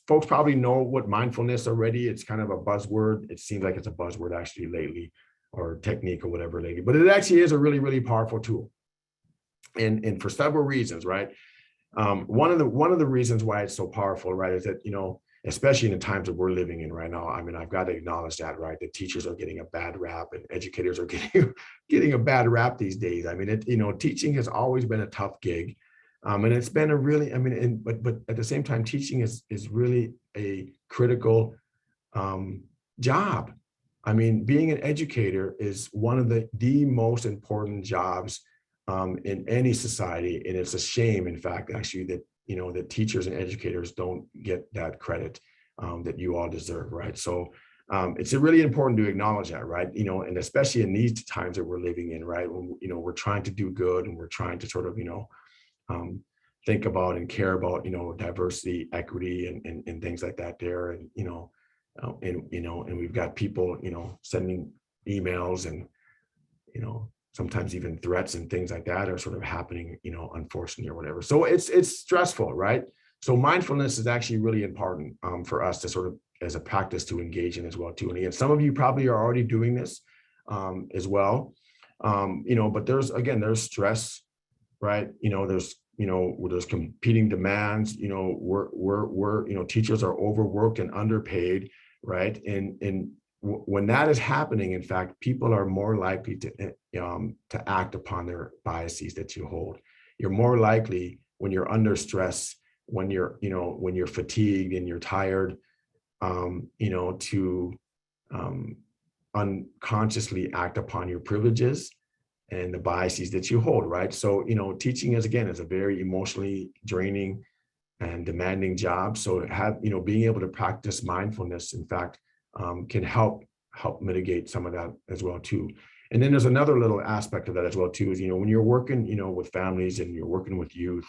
Speaker 2: folks probably know what mindfulness already, it's kind of a buzzword. It seems like it's a buzzword actually lately, or technique or whatever lately, but it actually is a really, really powerful tool. And for several reasons, right? One of the reasons why it's so powerful, right, is that, especially in the times that we're living in right now, I mean, I've got to acknowledge that, right? That teachers are getting a bad rap and educators are getting a bad rap these days. I mean, teaching has always been a tough gig. And it's been a really, but at the same time, teaching is really a critical job. I mean, being an educator is one of the most important jobs in any society. And it's a shame, in fact, actually, that that teachers and educators don't get that credit that you all deserve, right? So it's really important to acknowledge that, right? And especially in these times that we're living in, right? When, we're trying to do good, and we're trying to sort of, think about and care about, diversity, equity, and things like that there. And, and we've got people, sending emails and, sometimes even threats and things like that are sort of happening, unfortunately, or whatever. So it's stressful, right? So mindfulness is actually really important for us to sort of, as a practice, to engage in as well too. And again, some of you probably are already doing this as well, but there's stress, right? There's competing demands. We're teachers are overworked and underpaid, right? And when that is happening, in fact, people are more likely to act upon their biases that you hold. You're more likely, when you're under stress, when you're fatigued and you're tired, to unconsciously act upon your privileges and the biases that you hold, right? So, teaching is, again, is a very emotionally draining and demanding job. So being able to practice mindfulness, in fact, can help mitigate some of that as well too. And then there's another little aspect of that as well too, is, when you're working, with families and you're working with youth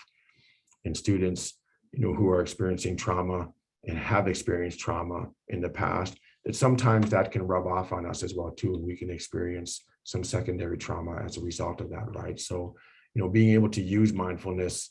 Speaker 2: and students, who are experiencing trauma and have experienced trauma in the past, that sometimes that can rub off on us as well too, and we can experience some secondary trauma as a result of that, right? So, being able to use mindfulness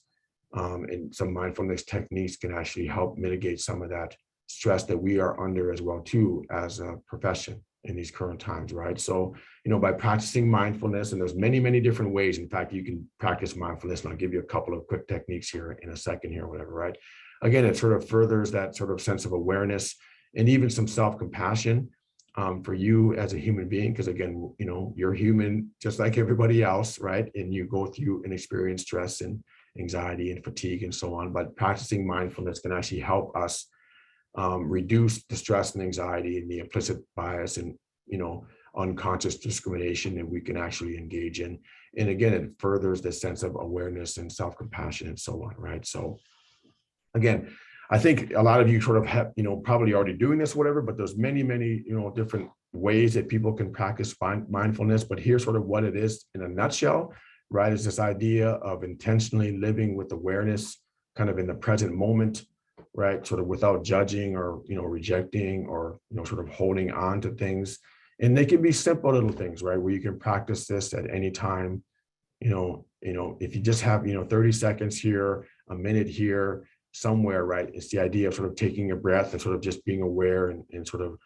Speaker 2: and some mindfulness techniques can actually help mitigate some of that stress that we are under as well too, as a profession in these current times, right? So, by practicing mindfulness, and there's many, many different ways. In fact, you can practice mindfulness, and I'll give you a couple of quick techniques here in a second here, whatever, right? Again, it sort of furthers that sort of sense of awareness and even some self-compassion for you as a human being, because again, you're human just like everybody else, right? And you go through and experience stress and anxiety and fatigue and so on. But practicing mindfulness can actually help us reduce the stress and anxiety and the implicit bias and unconscious discrimination that we can actually engage in. And again, it furthers the sense of awareness and self-compassion and so on, right? So again, I think a lot of you sort of have, probably already doing this, whatever, but there's many, many, different ways that people can practice mindfulness. But here's sort of what it is in a nutshell, right? Is this idea of intentionally living with awareness, kind of in the present moment, right? Sort of without judging or, rejecting or, sort of holding on to things. And they can be simple little things, right? Where you can practice this at any time, if you just have, 30 seconds here, a minute here, somewhere, right? It's the idea of sort of taking a breath and sort of just being aware and sort of,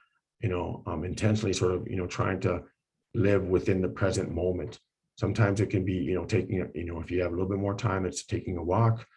Speaker 2: intentionally sort of, trying to live within the present moment. Sometimes it can be, taking, if you have a little bit more time, it's taking a walk,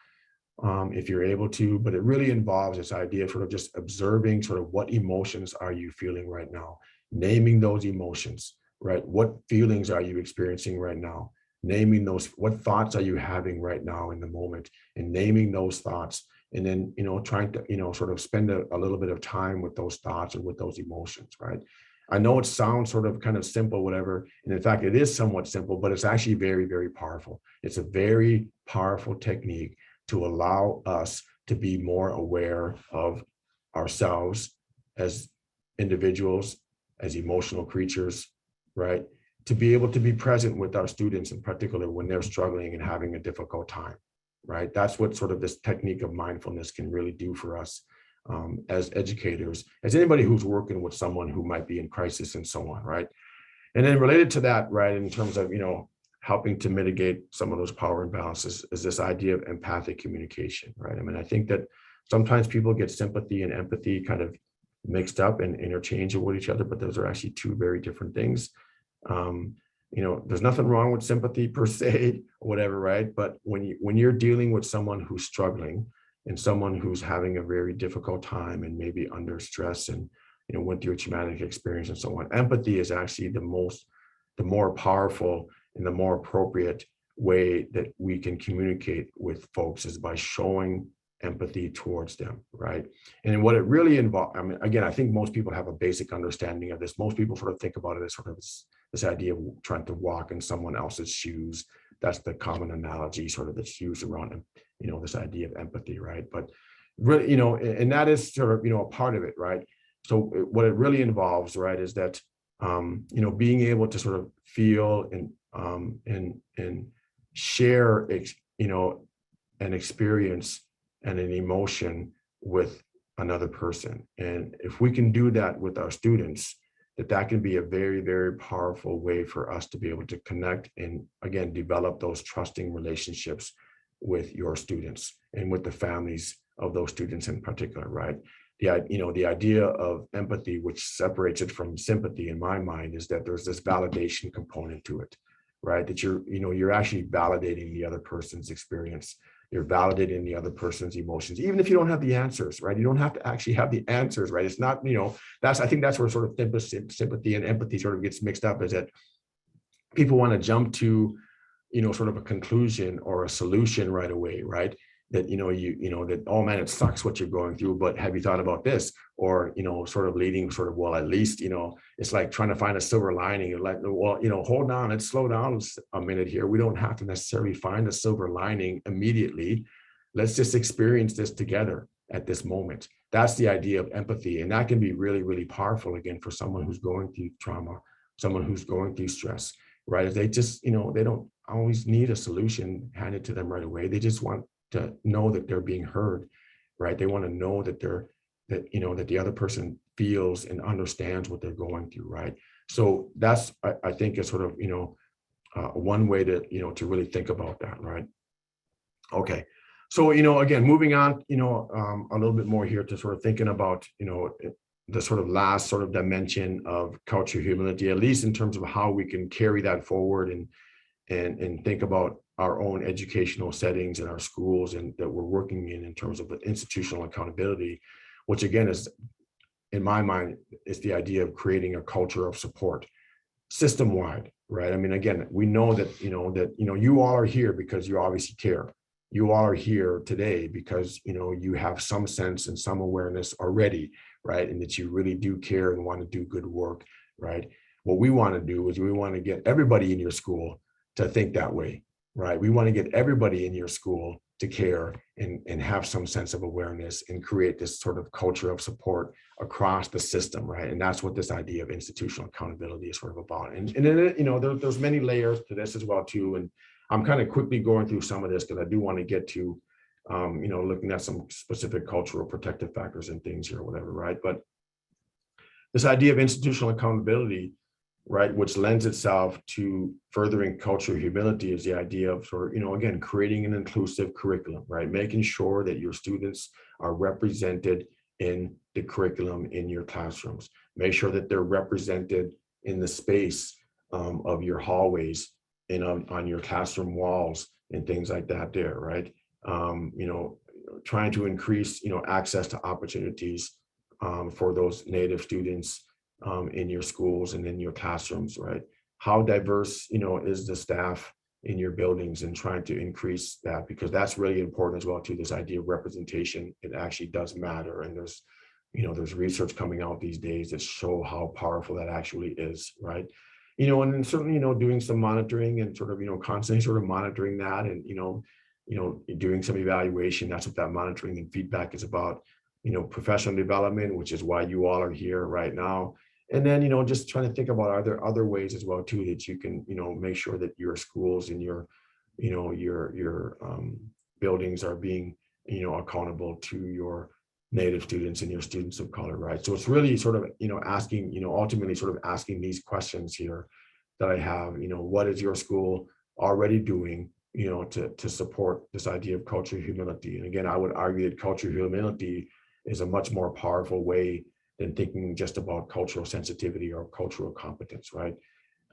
Speaker 2: if you're able to, but it really involves this idea of sort of just observing sort of what emotions are you feeling right now, naming those emotions, right? What feelings are you experiencing right now? Naming those, what thoughts are you having right now in the moment, and naming those thoughts. And then, trying to, sort of spend a little bit of time with those thoughts and with those emotions, right? I know it sounds sort of kind of simple, whatever. And in fact, it is somewhat simple, but it's actually very, very powerful. It's a very powerful technique to allow us to be more aware of ourselves as individuals, as emotional creatures, right? To be able to be present with our students in particular when they're struggling and having a difficult time, right? That's what sort of this technique of mindfulness can really do for us as educators, as anybody who's working with someone who might be in crisis and so on, right? And then related to that, right, in terms of, helping to mitigate some of those power imbalances is this idea of empathic communication, right? I mean, I think that sometimes people get sympathy and empathy kind of mixed up and interchangeable with each other, but those are actually two very different things. There's nothing wrong with sympathy per se, or whatever, right? But when you're dealing with someone who's struggling and someone who's having a very difficult time and maybe under stress and went through a traumatic experience and so on, empathy is actually the more powerful and the more appropriate way that we can communicate with folks is by showing empathy towards them, right? And what it really involves, I mean, again, I think most people have a basic understanding of this. Most people sort of think about it as sort of this idea of trying to walk in someone else's shoes. That's the common analogy sort of that's used around, this idea of empathy, right? But really, and that is sort of, a part of it, right? So what it really involves, right, is that, being able to sort of feel and share, an experience and an emotion with another person. And if we can do that with our students, that can be a very, very powerful way for us to be able to connect and, again, develop those trusting relationships with your students and with the families of those students in particular, right? The idea of empathy, which separates it from sympathy in my mind, is that there's this validation component to it, right? That you're actually validating the other person's experience. You're validating the other person's emotions, even if you don't have the answers, right? You don't have to actually have the answers, right? It's not, I think that's where sort of sympathy and empathy sort of gets mixed up, is that people want to jump to, sort of a conclusion or a solution right away, right? that, that, oh man, it sucks what you're going through, but have you thought about this? Or, sort of leading sort of, well, at least, it's like trying to find a silver lining. You're like, well, hold on, let's slow down a minute here. We don't have to necessarily find a silver lining immediately. Let's just experience this together at this moment. That's the idea of empathy. And that can be really, really powerful, again, for someone who's going through trauma, someone who's going through stress, right? If they just, they don't always need a solution handed to them right away. They just want to know that they're being heard, right? They want to know that that the other person feels and understands what they're going through, right? So that's, I think, is sort of, one way to, to really think about that, right? Okay. So, again, moving on, a little bit more here to sort of thinking about, the sort of last sort of dimension of culture humility, at least in terms of how we can carry that forward and think about our own educational settings in our schools and that we're working in terms of institutional accountability, which again is, in my mind, is the idea of creating a culture of support system-wide, right? I mean, again, we know that, you all are here because you obviously care. You all are here today because, you have some sense and some awareness already, right? And that you really do care and want to do good work, right? What we want to do is we want to get everybody in your school to think that way, right? We want to get everybody in your school to care and have some sense of awareness and create this sort of culture of support across the system, right? And that's what this idea of institutional accountability is sort of about. And then, there's many layers to this as well too. And I'm kind of quickly going through some of this because I do want to get to, looking at some specific cultural protective factors and things here or whatever, right? But this idea of institutional accountability, right, which lends itself to furthering cultural humility, is the idea of sort of, again, creating an inclusive curriculum, right? Making sure that your students are represented in the curriculum in your classrooms. Make sure that they're represented in the space of your hallways and on your classroom walls and things like that there, right? Trying to increase, access to opportunities for those Native students in your schools and in your classrooms, right? How diverse, is the staff in your buildings, and trying to increase that, because that's really important as well too. This idea of representation, it actually does matter. And there's research coming out these days that show how powerful that actually is, right? And then certainly, doing some monitoring and sort of, constantly sort of monitoring that and, doing some evaluation. That's what that monitoring and feedback is about, professional development, which is why you all are here right now. And then, just trying to think about, are there other ways as well too that you can, make sure that your schools and your buildings are being, accountable to your Native students and your students of color, right? So it's really sort of, asking, ultimately sort of asking these questions here that I have, what is your school already doing, to support this idea of cultural humility? And again, I would argue that cultural humility is a much more powerful way than thinking just about cultural sensitivity or cultural competence, right?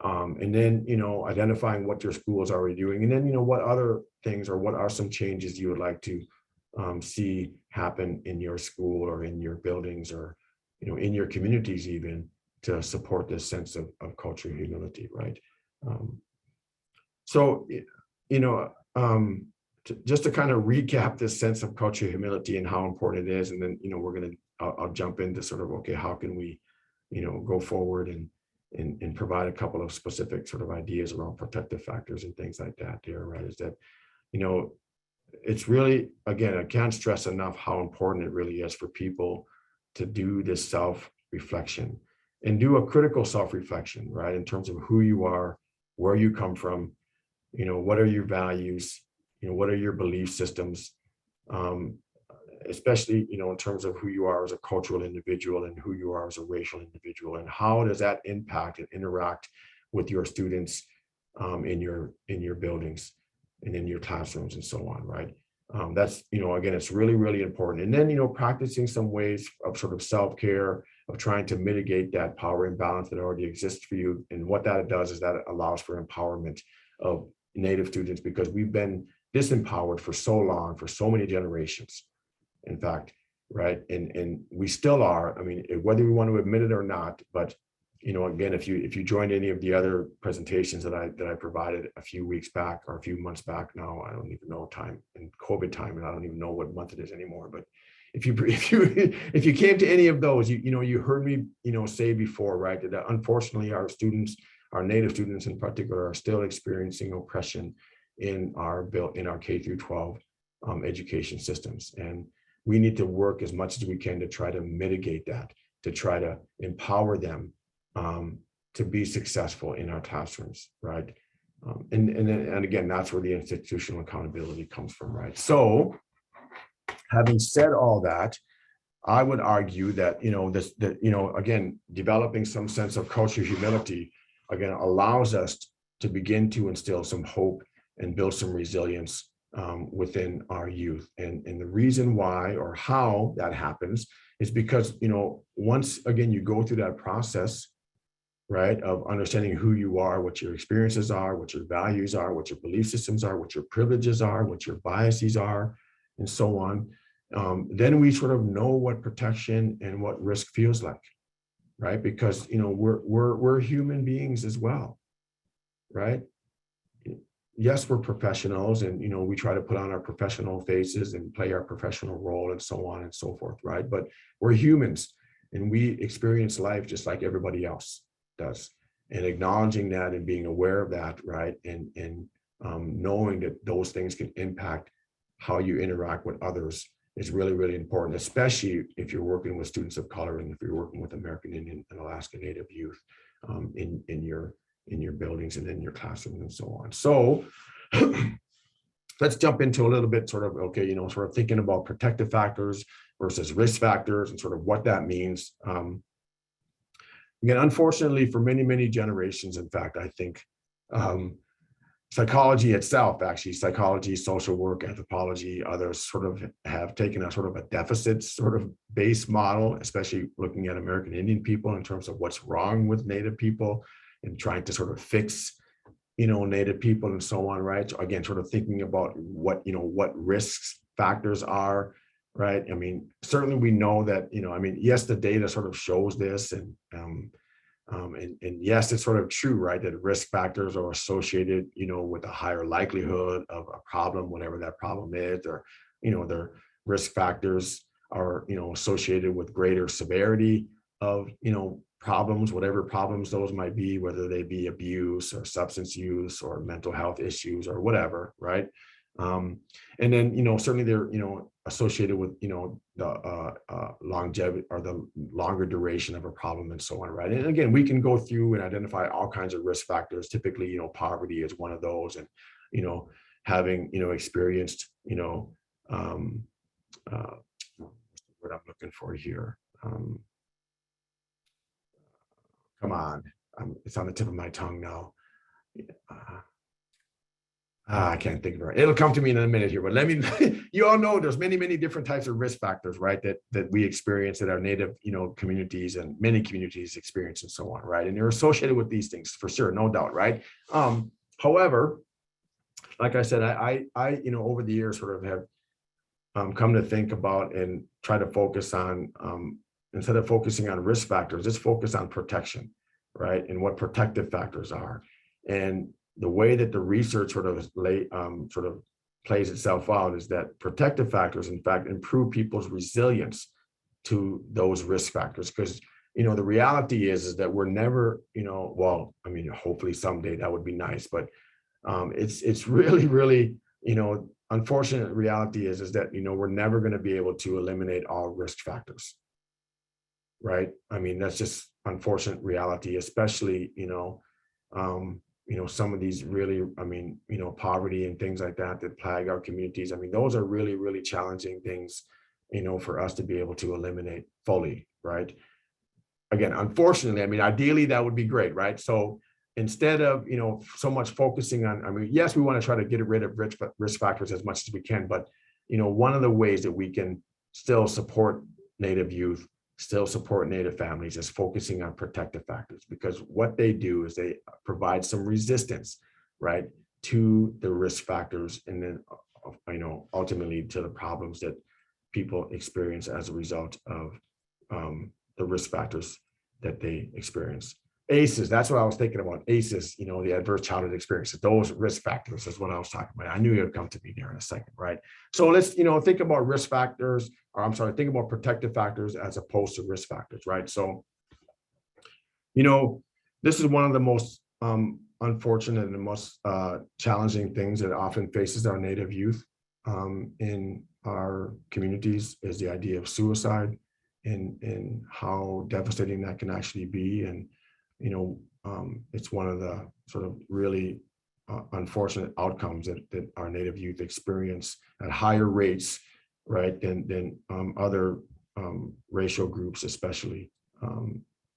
Speaker 2: And then, identifying what your school is already doing, and then, what other things or what are some changes you would like to see happen in your school or in your buildings or, in your communities even, to support this sense of cultural humility, right? Just to kind of recap this sense of cultural humility and how important it is, and then, I'll jump into sort of, okay, how can we, go forward and provide a couple of specific sort of ideas around protective factors and things like that there, right? Is that, it's really, again, I can't stress enough how important it really is for people to do this self-reflection and do a critical self-reflection, right? In terms of who you are, where you come from, what are your values, what are your belief systems, especially, in terms of who you are as a cultural individual and who you are as a racial individual, and how does that impact and interact with your students in your buildings and in your classrooms and so on, right? That's, again, it's really, really important. And then, practicing some ways of sort of self-care, of trying to mitigate that power imbalance that already exists for you. And what that does is that it allows for empowerment of Native students, because we've been disempowered for so long, for so many generations, in fact, right? And we still are, I mean, whether we want to admit it or not, but again, if you joined any of the other presentations that I provided a few weeks back or a few months back now, I don't even know time in COVID time, and I don't even know what month it is anymore. But if you came to any of those, you heard me say before, right, that unfortunately our students, our Native students in particular, are still experiencing oppression in our K through 12 education systems, and we need to work as much as we can to try to mitigate that, to try to empower them to be successful in our classrooms, right? And again, that's where the institutional accountability comes from, right? So, having said all that, I would argue that again, developing some sense of cultural humility again allows us to begin to instill some hope and build some resilience within our youth. And the reason why or how that happens is because once again you go through that process, right, of understanding who you are, what your experiences are, what your values are, what your belief systems are, what your privileges are, what your biases are, and so on. Then we sort of know what protection and what risk feels like, right? Because we're human beings as well, right? Yes, we're professionals, and we try to put on our professional faces and play our professional role and so on and so forth, right? But we're humans, and we experience life just like everybody else does. And acknowledging that and being aware of that, right, and knowing that those things can impact how you interact with others is really, really important, especially if you're working with students of color and if you're working with American Indian and Alaska Native youth in your buildings and in your classrooms and so on. So let's jump into a little bit sort of thinking about protective factors versus risk factors and sort of what that means. Again, unfortunately, for many, many generations, in fact, I think psychology itself, actually, psychology, social work, anthropology, others sort of have taken a sort of a deficit sort of base model, especially looking at American Indian people in terms of what's wrong with Native people and trying to sort of fix, Native people and so on, right? So again, sort of thinking about what risks factors are, right? I mean, certainly we know that, yes, the data sort of shows this, and yes, it's sort of true, right, that risk factors are associated, with a higher likelihood of a problem, whatever that problem is, or, their risk factors are, associated with greater severity of, problems, whatever problems those might be, whether they be abuse or substance use or mental health issues or whatever, right? And then, certainly they're, associated with, the longevity or the longer duration of a problem and so on, right? And again, we can go through and identify all kinds of risk factors. Typically, poverty is one of those, and, having, experienced, what I'm looking for here. Come on, it's on the tip of my tongue now. I can't think of it. It'll come to me in a minute here, but let me, you all know there's many, many different types of risk factors, right? That we experience, that our Native, communities and many communities experience and so on, right? And they're associated with these things for sure, no doubt, right? However, like I said, I over the years sort of have come to think about and try to focus on, instead of focusing on risk factors, just focus on protection, right? And what protective factors are. And the way that the research sort of plays itself out is that protective factors, in fact, improve people's resilience to those risk factors. Because, the reality is that we're never, well, I mean, hopefully someday that would be nice, but it's really, really, unfortunate reality is that, we're never going to be able to eliminate all risk factors. Right. I mean, that's just unfortunate reality, especially, some of these really, poverty and things like that plague our communities. I mean, those are really, really challenging things, for us to be able to eliminate fully. Right. Again, unfortunately, I mean, ideally, that would be great. Right. So instead of, so much focusing on, yes, we want to try to get rid of risk factors as much as we can. But, one of the ways that we can still support Native youth, still support Native families, is focusing on protective factors, because what they do is they provide some resistance, right, to the risk factors, and then, ultimately to the problems that people experience as a result of the risk factors that they experience. ACEs, that's what I was thinking about. ACEs, the adverse childhood experiences, those risk factors is what I was talking about. I knew it would come to me there in a second, right? So let's, think about risk factors, or I'm sorry, think about protective factors as opposed to risk factors, right? So, this is one of the most unfortunate and the most challenging things that often faces our Native youth in our communities is the idea of suicide and how devastating that can actually be. And, it's one of the sort of really unfortunate outcomes that our Native youth experience at higher rates, right, than other racial groups, especially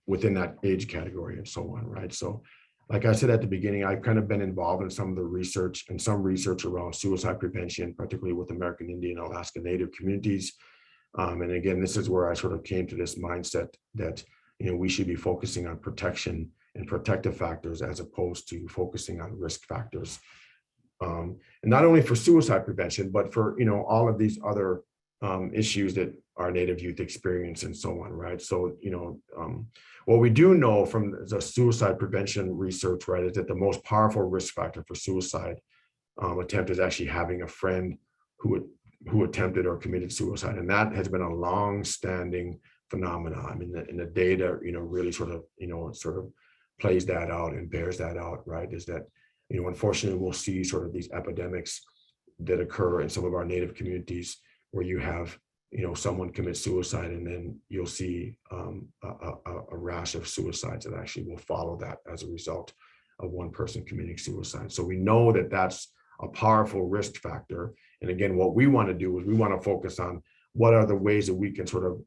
Speaker 2: within that age category and so on, right? So like I said at the beginning, I've kind of been involved in some of the research and some research around suicide prevention, particularly with American Indian and Alaska Native communities. And again, this is where I sort of came to this mindset that, we should be focusing on protection and protective factors as opposed to focusing on risk factors. And not only for suicide prevention, but for, all of these other issues that our Native youth experience and so on, right? So, what we do know from the suicide prevention research, right, is that the most powerful risk factor for suicide attempt is actually having a friend who attempted or committed suicide. And that has been a long-standing phenomenon. I mean, and the data, really sort of plays that out and bears that out, right? Is that, unfortunately, we'll see sort of these epidemics that occur in some of our Native communities where you have, someone commit suicide, and then you'll see a rash of suicides that actually will follow that as a result of one person committing suicide. So we know that that's a powerful risk factor. And again, what we want to do is we want to focus on what are the ways that we can sort of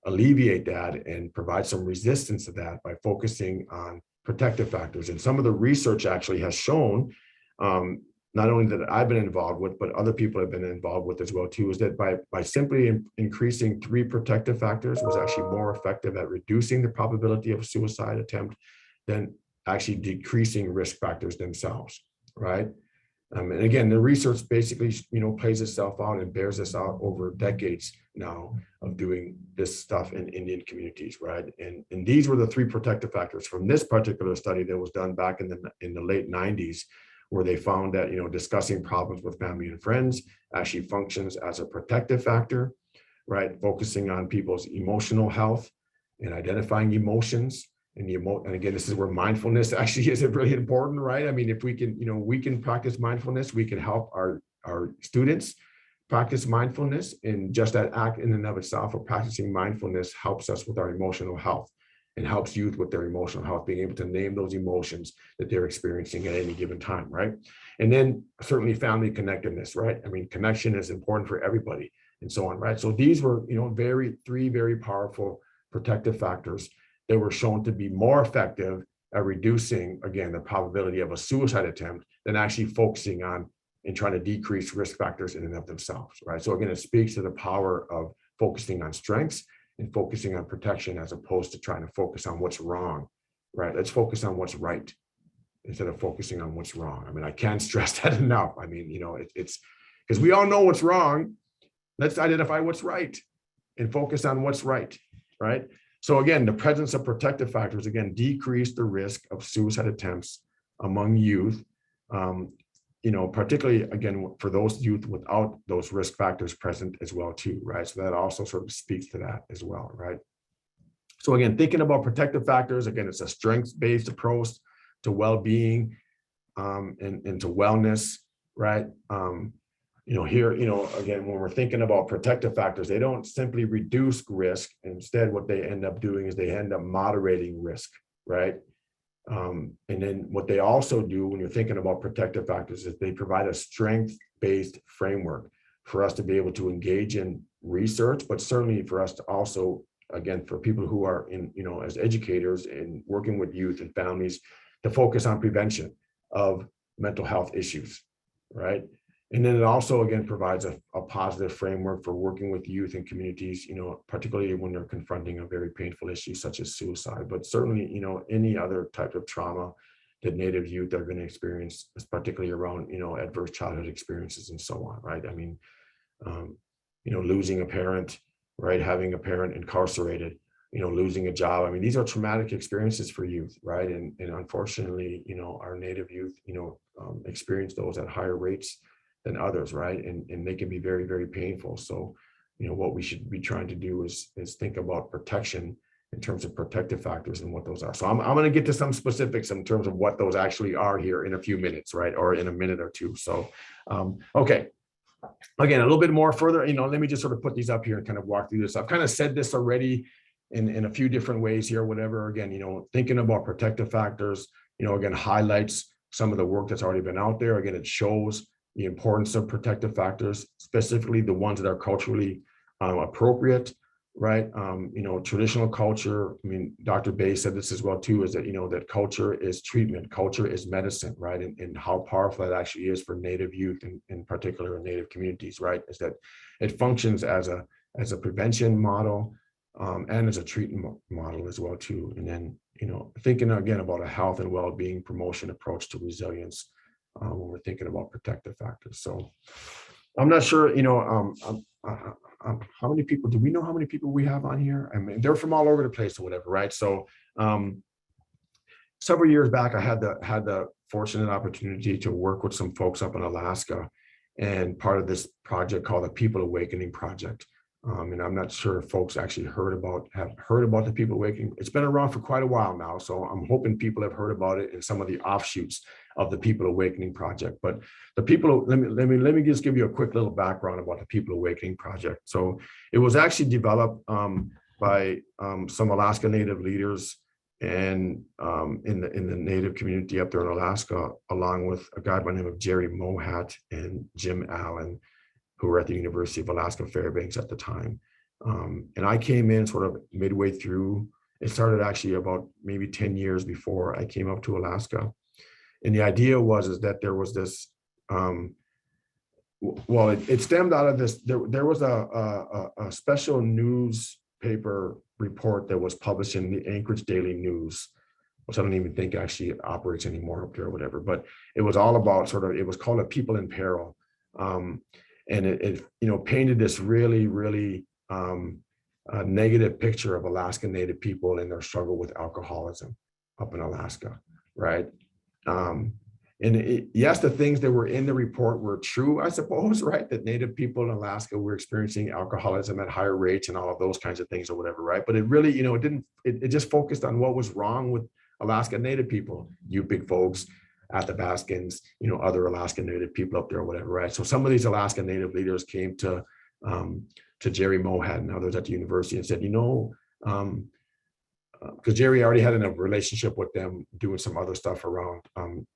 Speaker 2: alleviate that and provide some resistance to that by focusing on protective factors. And some of the research actually has shown, not only that I've been involved with, but other people have been involved with as well too, is that by simply increasing 3 protective factors was actually more effective at reducing the probability of a suicide attempt than actually decreasing risk factors themselves, right? And again, the research basically, plays itself out and bears this out over decades now of doing this stuff in Indian communities, right? And these were the 3 protective factors from this particular study that was done back in the late 90s, where they found that, discussing problems with family and friends actually functions as a protective factor, right? Focusing on people's emotional health and identifying emotions. And again, this is where mindfulness actually is really important, right? I mean, if we can practice mindfulness, we can help our students practice mindfulness, and just that act in and of itself of practicing mindfulness helps us with our emotional health and helps youth with their emotional health, being able to name those emotions that they're experiencing at any given time, right? And then certainly family connectedness, right? I mean, connection is important for everybody and so on, right? So these were, 3 very powerful protective factors that were shown to be more effective at reducing, again, the probability of a suicide attempt than actually focusing on and trying to decrease risk factors in and of themselves, right? So again, it speaks to the power of focusing on strengths and focusing on protection as opposed to trying to focus on what's wrong, right? Let's focus on what's right instead of focusing on what's wrong. I mean, I can't stress that enough. I mean, it's because we all know what's wrong. Let's identify what's right and focus on what's right, right? So again, the presence of protective factors, again, decrease the risk of suicide attempts among youth, particularly, again, for those youth without those risk factors present as well too, right? So that also sort of speaks to that as well, right? So again, thinking about protective factors, again, it's a strengths-based approach to well-being and to wellness, right? Here, again, when we're thinking about protective factors, they don't simply reduce risk. Instead, what they end up doing is they end up moderating risk, right? And then what they also do when you're thinking about protective factors is they provide a strength-based framework for us to be able to engage in research, but certainly for us to also, again, for people who are in, as educators and working with youth and families, to focus on prevention of mental health issues, right? And then it also, again, provides a positive framework for working with youth and communities, particularly when they're confronting a very painful issue such as suicide, but certainly, any other type of trauma that Native youth are going to experience, particularly around, adverse childhood experiences and so on, right? I mean, losing a parent, right? Having a parent incarcerated, losing a job. I mean, these are traumatic experiences for youth, right? And unfortunately, our Native youth, experience those at higher rates than others, right? And they can be very, very painful. So, what we should be trying to do is think about protection in terms of protective factors and what those are. So I'm going to get to some specifics in terms of what those actually are here in a few minutes, right? Or in a minute or two. So, okay. Again, a little bit more further, let me just sort of put these up here and kind of walk through this. I've kind of said this already in a few different ways here, whatever. Again, thinking about protective factors, again, highlights some of the work that's already been out there. Again, it shows the importance of protective factors, specifically the ones that are culturally appropriate, right? Traditional culture, I mean, Dr. Bay said this as well too, is that, that culture is treatment, culture is medicine, right? And how powerful that actually is for Native youth, in particular in Native communities, right? Is that it functions as a prevention model and as a treatment model as well too. And then, thinking again about a health and well-being promotion approach to resilience when we're thinking about protective factors. So I'm not sure, how many people, do we know how many people we have on here? I mean, they're from all over the place or whatever, right? So several years back, I had the fortunate opportunity to work with some folks up in Alaska, and part of this project called the People Awakening Project. And I'm not sure if folks actually have heard about the People Awakening. It's been around for quite a while now, so I'm hoping people have heard about it in some of the offshoots of the People Awakening Project. But the people, let me just give you a quick little background about the People Awakening Project. So it was actually developed by some Alaska Native leaders and in the Native community up there in Alaska, along with a guy by the name of Jerry Mohat and Jim Allen, who were at the University of Alaska Fairbanks at the time. And I came in sort of midway through. It started actually about maybe 10 years before I came up to Alaska. And the idea is that there was this, it stemmed out of this, there was a special newspaper report that was published in the Anchorage Daily News, which I don't even think actually operates anymore up there or whatever, but it was all about it was called A People in Peril. And it painted this really, really negative picture of Alaska Native people and their struggle with alcoholism up in Alaska, right? Yes, the things that were in the report were true, I suppose, right? That Native people in Alaska were experiencing alcoholism at higher rates and all of those kinds of things or whatever, right? But it really, it just focused on what was wrong with Alaska Native people, you big folks, Athabascans, other Alaska Native people up there or whatever, right? So some of these Alaska Native leaders came to Jerry Mohat and others at the university and said, because Jerry already had a relationship with them doing some other stuff around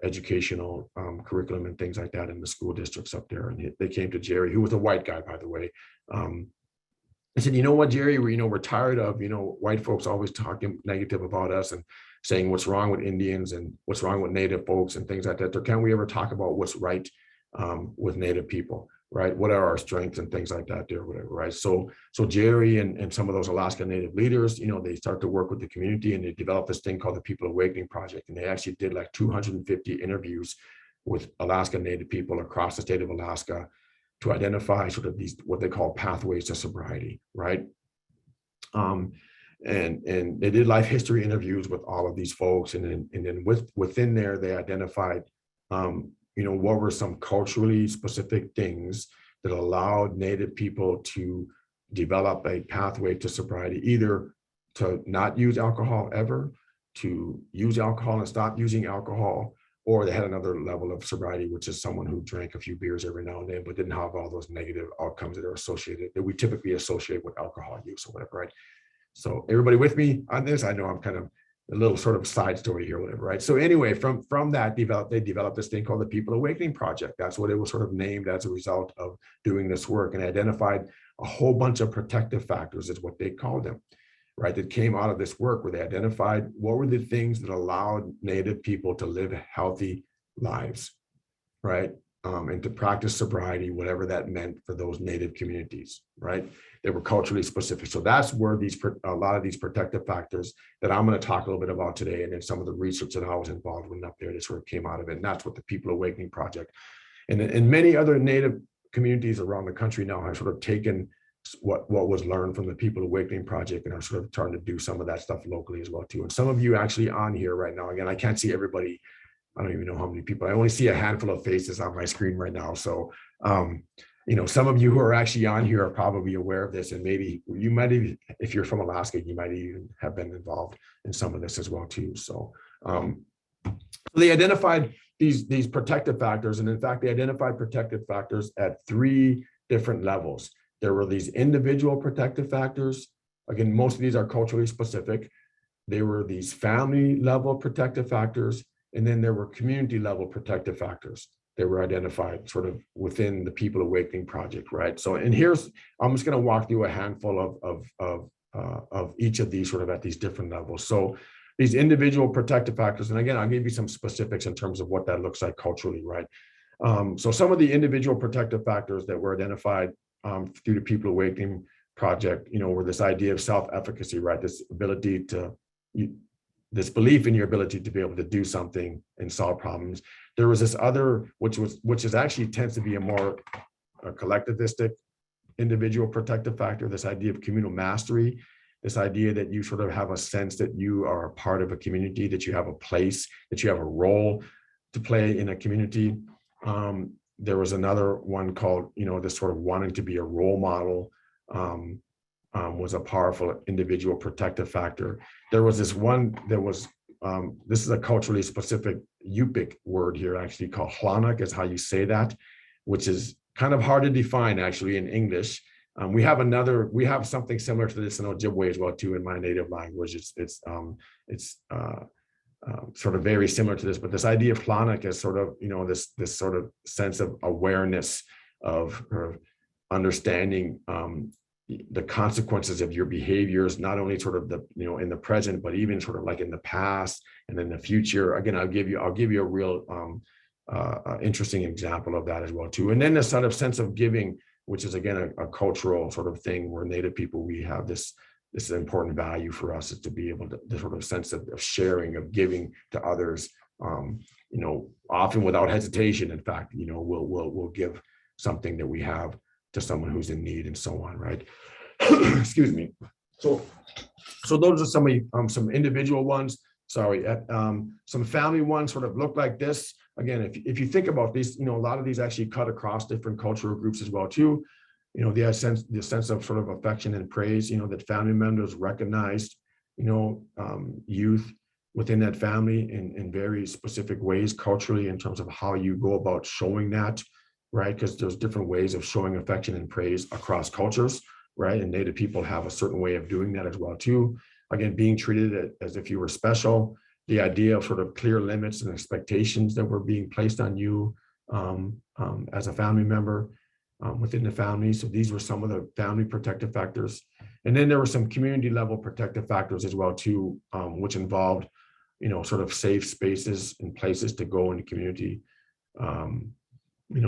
Speaker 2: educational curriculum and things like that in the school districts up there. And they came to Jerry, who was a white guy, by the way. I said, you know what, Jerry, we're tired of, white folks always talking negative about us and saying what's wrong with Indians and what's wrong with Native folks and things like that. Or can we ever talk about what's right with Native people, right? What are our strengths and things like that there, whatever, right? So Jerry and some of those Alaska Native leaders, they start to work with the community and they developed this thing called the People Awakening Project. And they actually did like 250 interviews with Alaska Native people across the state of Alaska to identify sort of these, what they call pathways to sobriety, right? And they did life history interviews with all of these folks. And then within there, they identified, what were some culturally specific things that allowed Native people to develop a pathway to sobriety, either to not use alcohol ever, to use alcohol and stop using alcohol, or they had another level of sobriety, which is someone who drank a few beers every now and then, but didn't have all those negative outcomes that are associated, that we typically associate with alcohol use or whatever, right? So everybody with me on this? I know I'm kind of a little sort of side story here, whatever, right? So anyway, from that, they developed this thing called the People Awakening Project. That's what it was sort of named as a result of doing this work, and identified a whole bunch of protective factors, is what they called them, right? That came out of this work, where they identified what were the things that allowed Native people to live healthy lives, right? And to practice sobriety, whatever that meant for those Native communities, right? They were culturally specific. So that's where a lot of these protective factors that I'm going to talk a little bit about today, and then some of the research that I was involved with up there that sort of came out of it. And that's what the People Awakening Project and many other Native communities around the country now have sort of taken what was learned from the People Awakening Project, and are sort of trying to do some of that stuff locally as well too. And some of you actually on here right now, again, I can't see everybody. I don't even know how many people. I only see a handful of faces on my screen right now. So, some of you who are actually on here are probably aware of this, and maybe you might even, if you're from Alaska, you might even have been involved in some of this as well too. So, they identified these protective factors, and in fact, they identified protective factors at 3 different levels. There were these individual protective factors. Again, most of these are culturally specific. There were these family level protective factors, and then there were community level protective factors that were identified sort of within the People Awakening Project, right? So, and I'm just going to walk through a handful of each of these sort of at these different levels. So these individual protective factors, and again, I'll give you some specifics in terms of what that looks like culturally, right? So some of the individual protective factors that were identified through the People Awakening Project, were this idea of self-efficacy, right? This ability this belief in your ability to be able to do something and solve problems. There was this other, which is actually tends to be a more collectivistic individual protective factor, this idea of communal mastery, this idea that you sort of have a sense that you are a part of a community, that you have a place, that you have a role to play in a community. There was another one called, this sort of wanting to be a role model was a powerful individual protective factor. There was this one that was, this is a culturally specific Yupik word here, actually called hlanak is how you say that, which is kind of hard to define actually in English. We have something similar to this in Ojibwe as well too, in my native language. It's sort of very similar to this, but this idea of hlanak is sort of, this sort of sense of awareness of understanding the consequences of your behaviors, not only sort of in the present, but even sort of like in the past and in the future. Again, I'll give you a real interesting example of that as well too. And then the sort of sense of giving, which is again a cultural sort of thing where Native people, we have this important value for us is to be able to, the sort of sense of sharing, of giving to others, often without hesitation. In fact, we'll give something that we have to someone who's in need and so on, right? Excuse me. So those are some individual ones. Sorry, some family ones sort of look like this. Again, if you think about these, a lot of these actually cut across different cultural groups as well too. The sense of sort of affection and praise, that family members recognized, youth within that family in very specific ways culturally in terms of how you go about showing that, right? Because there's different ways of showing affection and praise across cultures, right? And Native people have a certain way of doing that as well too. Again, being treated as if you were special, the idea of sort of clear limits and expectations that were being placed on you as a family member within the family. So these were some of the family protective factors. And then there were some community level protective factors as well too, which involved, sort of safe spaces and places to go in the community.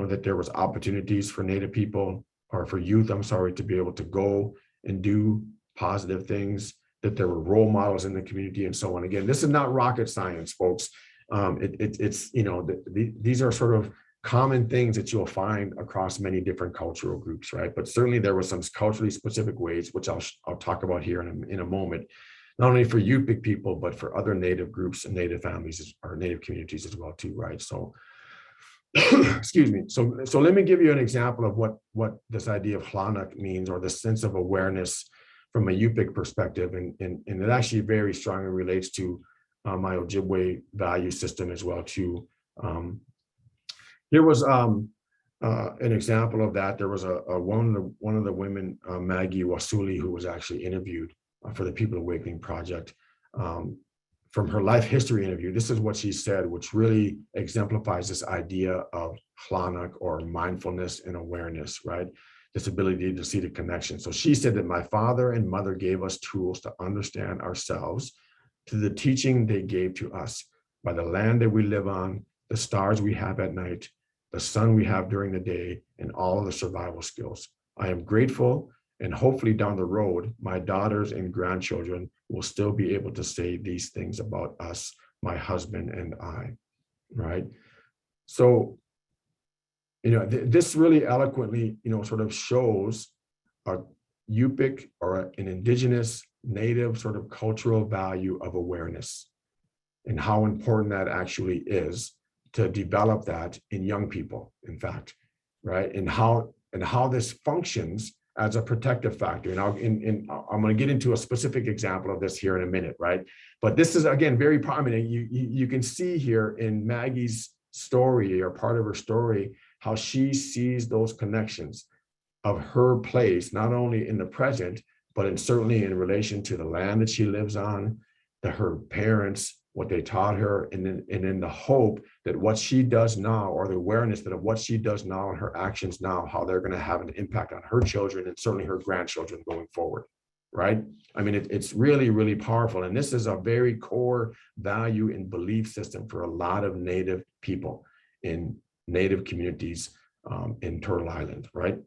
Speaker 2: That there was opportunities for Native people or for youth, to be able to go and do positive things, that there were role models in the community and so on. Again, this is not rocket science, folks. It's these are sort of common things that you'll find across many different cultural groups, right? But certainly there were some culturally specific ways, which I'll talk about here in a moment, not only for Yupik people, but for other Native groups and Native families or Native communities as well too, right? So, excuse me. So let me give you an example of what this idea of hlanak means, or the sense of awareness from a Yupik perspective, and it actually very strongly relates to my Ojibwe value system as well too. Here was an example of that. There was one of the women, Maggie Wassuli, who was actually interviewed for the People Awakening Project. From her life history interview, this is what she said, which really exemplifies this idea of hlanak, or mindfulness and awareness, right? This ability to see the connection. So she said that my father and mother gave us tools to understand ourselves through the teaching they gave to us by the land that we live on, the stars we have at night, the sun we have during the day, and all of the survival skills. I am grateful, and hopefully down the road, my daughters and grandchildren will still be able to say these things about us, my husband and I, right? So, this really eloquently, sort of shows Yupik or an indigenous native sort of cultural value of awareness and how important that actually is to develop that in young people, in fact, right? And how this functions as a protective factor. And I'm going to get into a specific example of this here in a minute, right? But this is, again, very prominent. You can see here in Maggie's story, or part of her story, how she sees those connections of her place, not only in the present, but certainly in relation to the land that she lives on, to her parents, what they taught her, and then the hope that what she does now, or the awareness that of what she does now and her actions now, how they're going to have an impact on her children and certainly her grandchildren going forward, right? I mean, it's really, really powerful. And this is a very core value and belief system for a lot of Native people in Native communities in Turtle Island, right?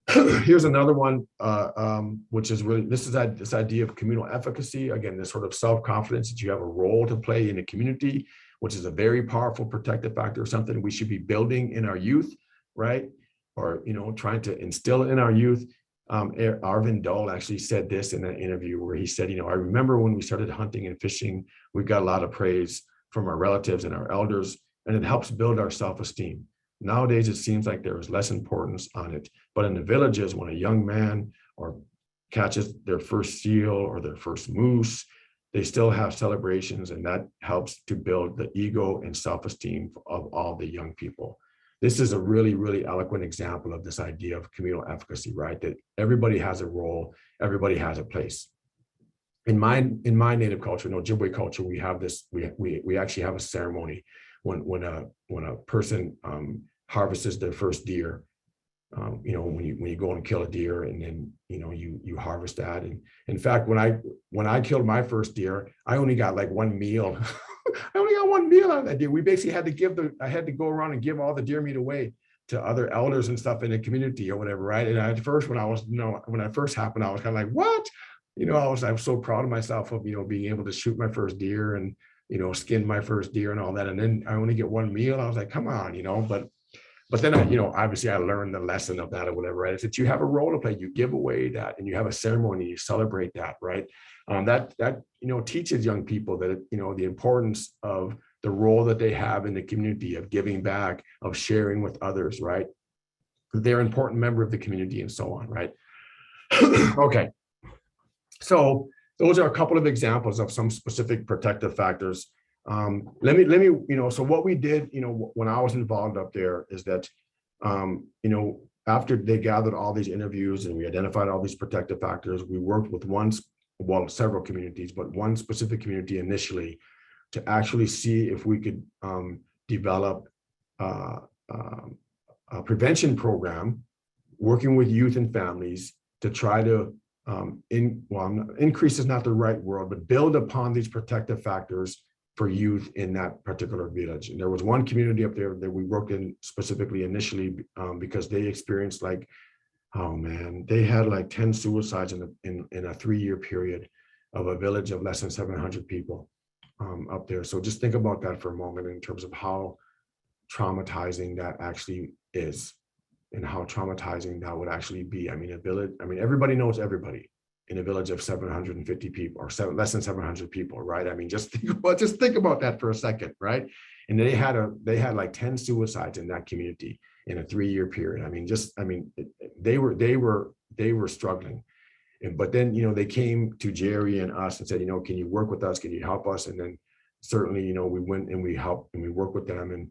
Speaker 2: Here's another one, which is really, this idea of communal efficacy. Again, this sort of self-confidence that you have a role to play in a community, which is a very powerful protective factor, something we should be building in our youth, right? Or, trying to instill in our youth. Arvin Dole actually said this in an interview where he said, I remember when we started hunting and fishing, we got a lot of praise from our relatives and our elders, and it helps build our self-esteem. Nowadays, it seems like there is less importance on it. But in the villages, when a young man or catches their first seal or their first moose, they still have celebrations, and that helps to build the ego and self-esteem of all the young people. This is a really, really eloquent example of this idea of communal efficacy, right? That everybody has a role, everybody has a place. In my Native culture, in Ojibwe culture, we have this. We actually have a ceremony when a person harvests their first deer. When you go and kill a deer, and then you harvest that. And in fact, when I killed my first deer, I only got like one meal. I only got one meal out of that deer. We basically had to I had to go around and give all the deer meat away to other elders and stuff in the community or whatever, right? And at first, when it first happened, I was kind of like, what? I was so proud of myself of being able to shoot my first deer and skin my first deer and all that. And then I only get one meal. I was like, come on, But then obviously I learned the lesson of that or whatever, right? It's that you have a role to play. You give away that, and you have a ceremony. You celebrate that, right? That teaches young people that the importance of the role that they have in the community, of giving back, of sharing with others, right? They're an important member of the community, and so on, right? Okay, so those are a couple of examples of some specific protective factors. Let me, so what we did, when I was involved up there is that, after they gathered all these interviews and we identified all these protective factors, we worked with several communities, but one specific community initially to actually see if we could develop a prevention program working with youth and families to try to increase is not the right word, but build upon these protective factors for youth in that particular village. And there was one community up there that we worked in specifically initially because they experienced they had like 10 suicides in a 3-year period of a village of less than 700 people up there. So just think about that for a moment in terms of how traumatizing that actually is and how traumatizing that would actually be. Everybody knows everybody in a village of 750 people or less than 700 people, right? Just think about that for a second, right? And they had like 10 suicides in that community in a 3-year period. They were struggling. But then, they came to Jerry and us and said, can you work with us? Can you help us? And then certainly, we went and we helped and we worked with them and,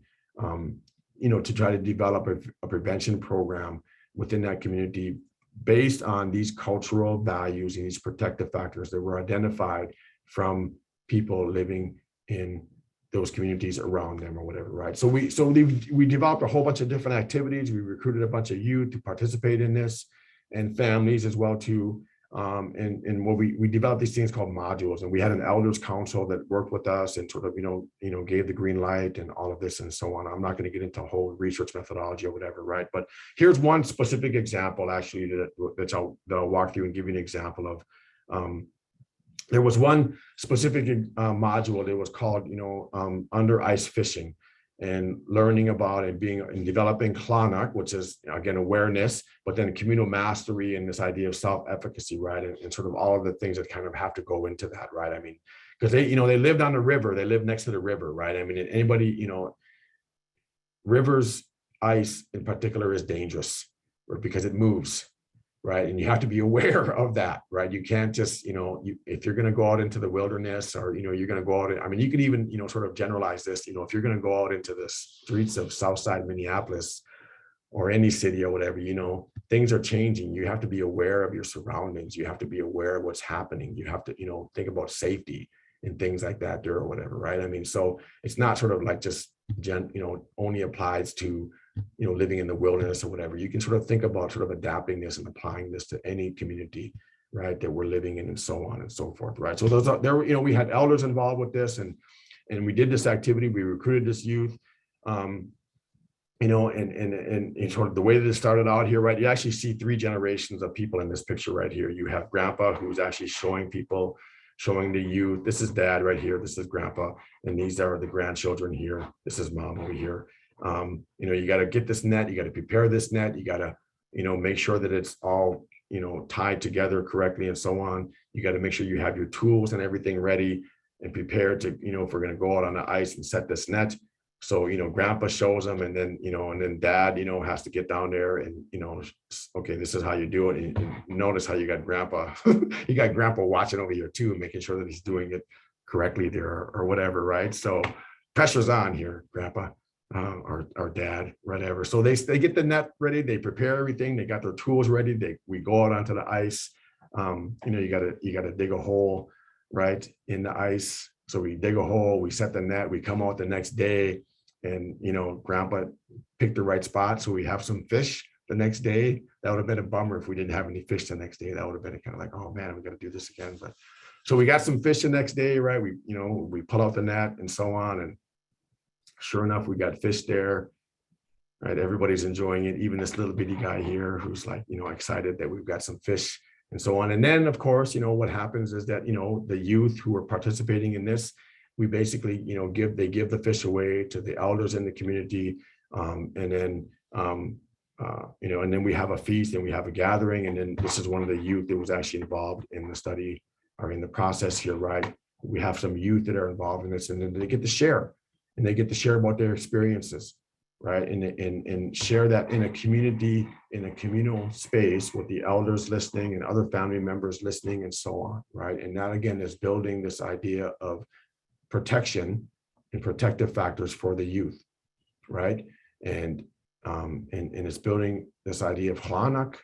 Speaker 2: to try to develop a prevention program within that community based on these cultural values and these protective factors that were identified from people living in those communities around them or whatever, right? So we developed a whole bunch of different activities. We recruited a bunch of youth to participate in this and families as well too. And what we developed these things called modules, and we had an elders council that worked with us and sort of, gave the green light and all of this and so on. I'm not going to get into a whole research methodology or whatever, right? But here's one specific example actually that I'll walk through and give you an example of. There was one specific module that was called, under ice fishing. and learning about and being and developing Klanak, which is again awareness, but then communal mastery and this idea of self-efficacy, right? And sort of all of the things that kind of have to go into that, right? I mean, because they lived on the river, they lived next to the river, right? I mean, anybody, rivers, ice in particular is dangerous because it moves, right? And you have to be aware of that, right? You can't just, if you're going to go out into the wilderness or, you're going to go out, I mean, you could even, sort of generalize this, if you're going to go out into the streets of Southside Minneapolis or any city or whatever, things are changing. You have to be aware of your surroundings. You have to be aware of what's happening. You have to, think about safety and things like that there or whatever, right? I mean, so it's not sort of like just, only applies to, living in the wilderness or whatever. You can sort of think about sort of adapting this and applying this to any community, right, that we're living in and so on and so forth, right? So those are there, we had elders involved with this and we did this activity. We recruited this youth, and sort of the way that it started out here, right? You actually see 3 generations of people in this picture right here. You have grandpa who's actually showing the youth. This is dad right here. This is grandpa. And these are the grandchildren here. This is mom over here. You got to get this net. You got to prepare this net. You got to, make sure that it's all, tied together correctly and so on. You got to make sure you have your tools and everything ready and prepared to, if we're going to go out on the ice and set this net. So, grandpa shows them and then dad, has to get down there and, okay, this is how you do it. And notice how you got grandpa, watching over here too, making sure that he's doing it correctly there or whatever, right? So pressure's on here, grandpa, or dad, whatever. So they get the net ready, they prepare everything, they got their tools ready, we go out onto the ice. You gotta dig a hole, right, in the ice. So we dig a hole, we set the net, we come out the next day and, grandpa picked the right spot. So we have some fish the next day. That would have been a bummer if we didn't have any fish the next day. That would have been kind of like, oh man, we got to do this again. But so we got some fish the next day, right? We pull out the net and so on. And sure enough, we got fish there, right? Everybody's enjoying it. Even this little bitty guy here who's like, excited that we've got some fish and so on. And then of course, what happens is that, the youth who are participating in this, we basically, give the fish away to the elders in the community. And then we have a feast and we have a gathering. And then this is one of the youth that was actually involved in the study or in the process here, right? We have some youth that are involved in this and then they get to share and they get to share about their experiences, right? And share that in a community, in a communal space with the elders listening and other family members listening and so on, right? And that again is building this idea of protection and protective factors for the youth, right? And it's building this idea of Klanak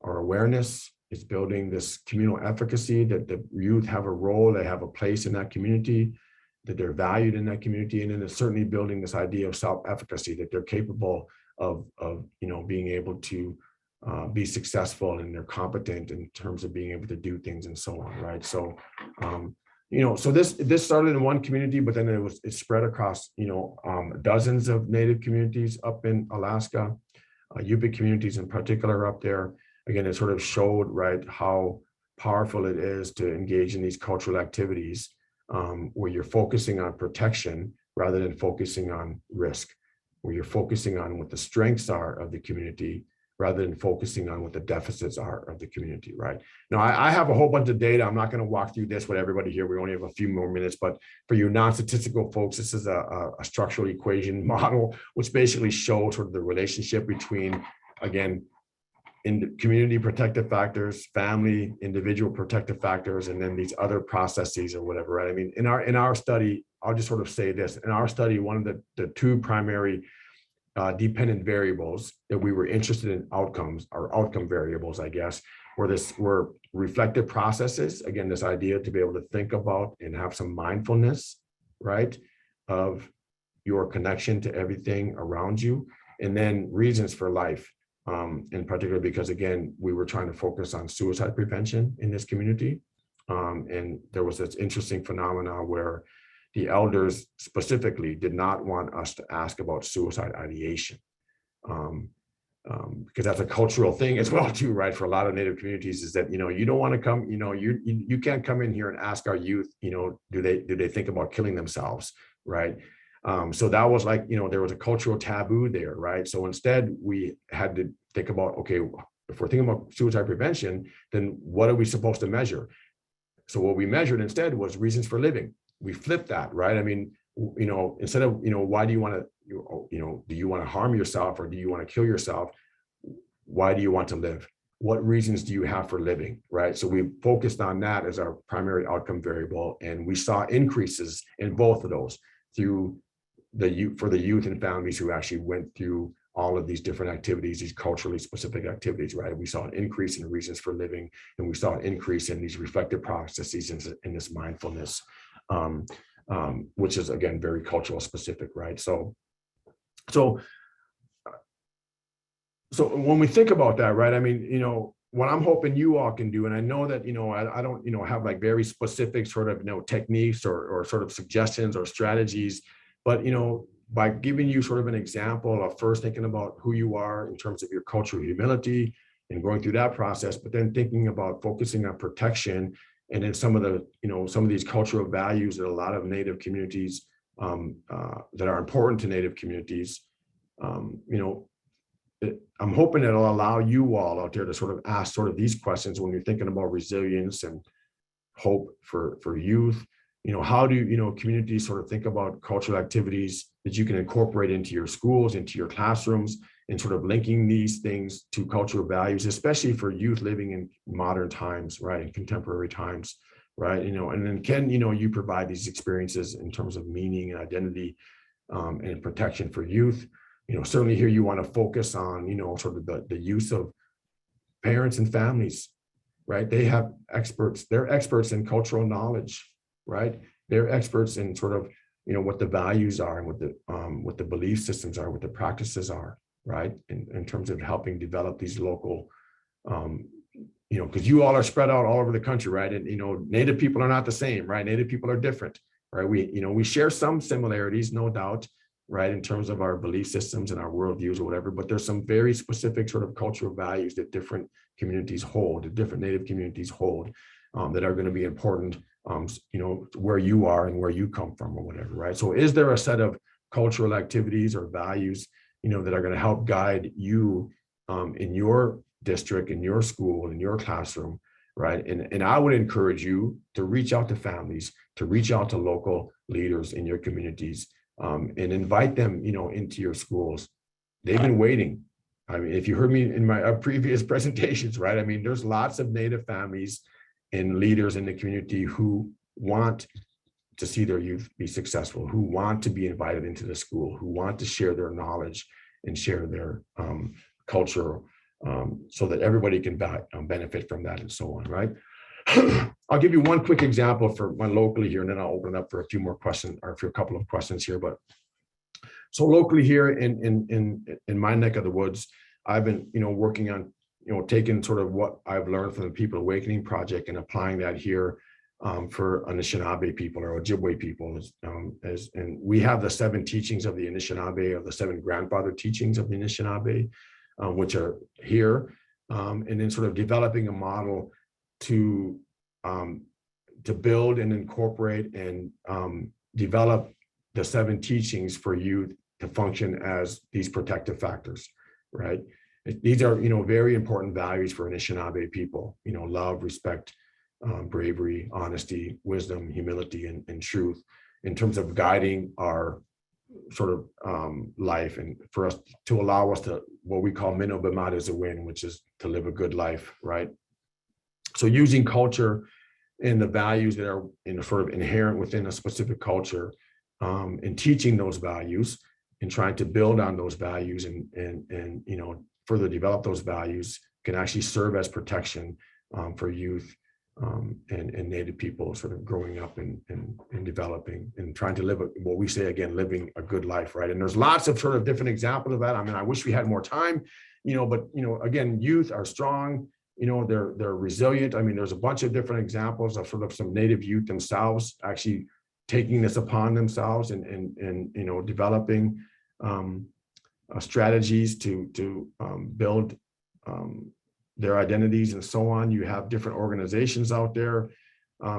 Speaker 2: or awareness. It's building this communal efficacy that the youth have a role, they have a place in that community, that they're valued in that community. And then it's certainly building this idea of self-efficacy, that they're capable of being able to be successful and they're competent in terms of being able to do things and so on, right? So, so this started in one community, but then it spread across, dozens of Native communities up in Alaska, Yupik communities in particular up there. Again, it sort of showed, right, how powerful it is to engage in these cultural activities where you're focusing on protection rather than focusing on risk, where you're focusing on what the strengths are of the community rather than focusing on what the deficits are of the community, right? Now, I have a whole bunch of data. I'm not going to walk through this with everybody here. We only have a few more minutes, but for you non-statistical folks, this is a structural equation model, which basically shows sort of the relationship between, again, in the community protective factors, family, individual protective factors, and then these other processes or whatever, right? I mean, in our study, I'll just sort of say this, in our study, one of the 2 primary dependent variables that we were interested in outcomes, or outcome variables, I guess, were reflective processes. Again, this idea to be able to think about and have some mindfulness, right, of your connection to everything around you, and then reasons for life, in particular, because again, we were trying to focus on suicide prevention in this community. And there was this interesting phenomena where the elders specifically did not want us to ask about suicide ideation, because that's a cultural thing as well too, right? For a lot of Native communities, is that you don't want to come, you can't come in here and ask our youth, do they think about killing themselves, right? So that was like, there was a cultural taboo there, right? So instead we had to think about, okay, if we're thinking about suicide prevention, then what are we supposed to measure? So what we measured instead was reasons for living. We flipped that, right? I mean, instead of, why do you want to, do you want to harm yourself or do you want to kill yourself? Why do you want to live? What reasons do you have for living, right? So we focused on that as our primary outcome variable, and we saw increases in both of those through for the youth and families who actually went through all of these different activities, these culturally specific activities, right? We saw an increase in reasons for living, and we saw an increase in these reflective processes in this mindfulness, which is, again, very cultural specific, right? So when we think about that, right, I mean, what I'm hoping you all can do, and I know that, I don't, have like very specific sort of, techniques or sort of suggestions or strategies, but, by giving you sort of an example of first thinking about who you are in terms of your cultural humility and going through that process, but then thinking about focusing on protection and then some of these cultural values that a lot of Native communities that are important to Native communities, I'm hoping it'll allow you all out there to sort of ask sort of these questions when you're thinking about resilience and hope for youth. How do communities sort of think about cultural activities that you can incorporate into your schools, into your classrooms, and sort of linking these things to cultural values, especially for youth living in modern times, right, in contemporary times, right? And then can you provide these experiences in terms of meaning and identity and protection for youth. Certainly here you want to focus on, sort of the use of parents and families, right? They have experts, they're experts in cultural knowledge, right? They're experts in sort of, what the values are and what the belief systems are, what the practices are, right? In terms of helping develop these local, because you all are spread out all over the country, right? And, Native people are not the same, right? Native people are different, right? We share some similarities, no doubt, right, in terms of our belief systems and our worldviews or whatever, but there's some very specific sort of cultural values that different communities hold, that different Native communities hold, that are going to be important, where you are and where you come from or whatever, right? So is there a set of cultural activities or values, that are going to help guide you in your district, in your school, in your classroom, right? And I would encourage you to reach out to families, to reach out to local leaders in your communities, and invite them, into your schools. They've been waiting. I mean, if you heard me in my previous presentations, right? I mean, there's lots of Native families and leaders in the community who want to see their youth be successful, who want to be invited into the school, who want to share their knowledge and share their culture, so that everybody can benefit from that and so on, right? I'll give you one quick example for my locally here, and then I'll open it up for a few more questions or for a couple of questions here. But so locally here in my neck of the woods, I've been, working on, taking sort of what I've learned from the People Awakening Project and applying that here for Anishinaabe people or Ojibwe people. And we have the 7 teachings of the Anishinaabe, or the 7 grandfather teachings of the Anishinaabe, which are here, and then sort of developing a model to build and incorporate and develop the 7 teachings for youth to function as these protective factors, right? These are, very important values for Anishinaabe people, love, respect, bravery, honesty, wisdom, humility, and truth, in terms of guiding our sort of life, and for us to allow us to, what we call Mino Bimad is a win, which is to live a good life, right? So using culture and the values that are sort of inherent within a specific culture, and teaching those values and trying to build on those values and further develop those values can actually serve as protection for youth and Native people sort of growing up and developing and trying to live what we say, again, living a good life, right? And there's lots of sort of different examples of that. I mean, I wish we had more time, but again, youth are strong. They're resilient. I mean, there's a bunch of different examples of sort of some Native youth themselves actually taking this upon themselves and developing strategies to build their identities and so on. You have different organizations out there.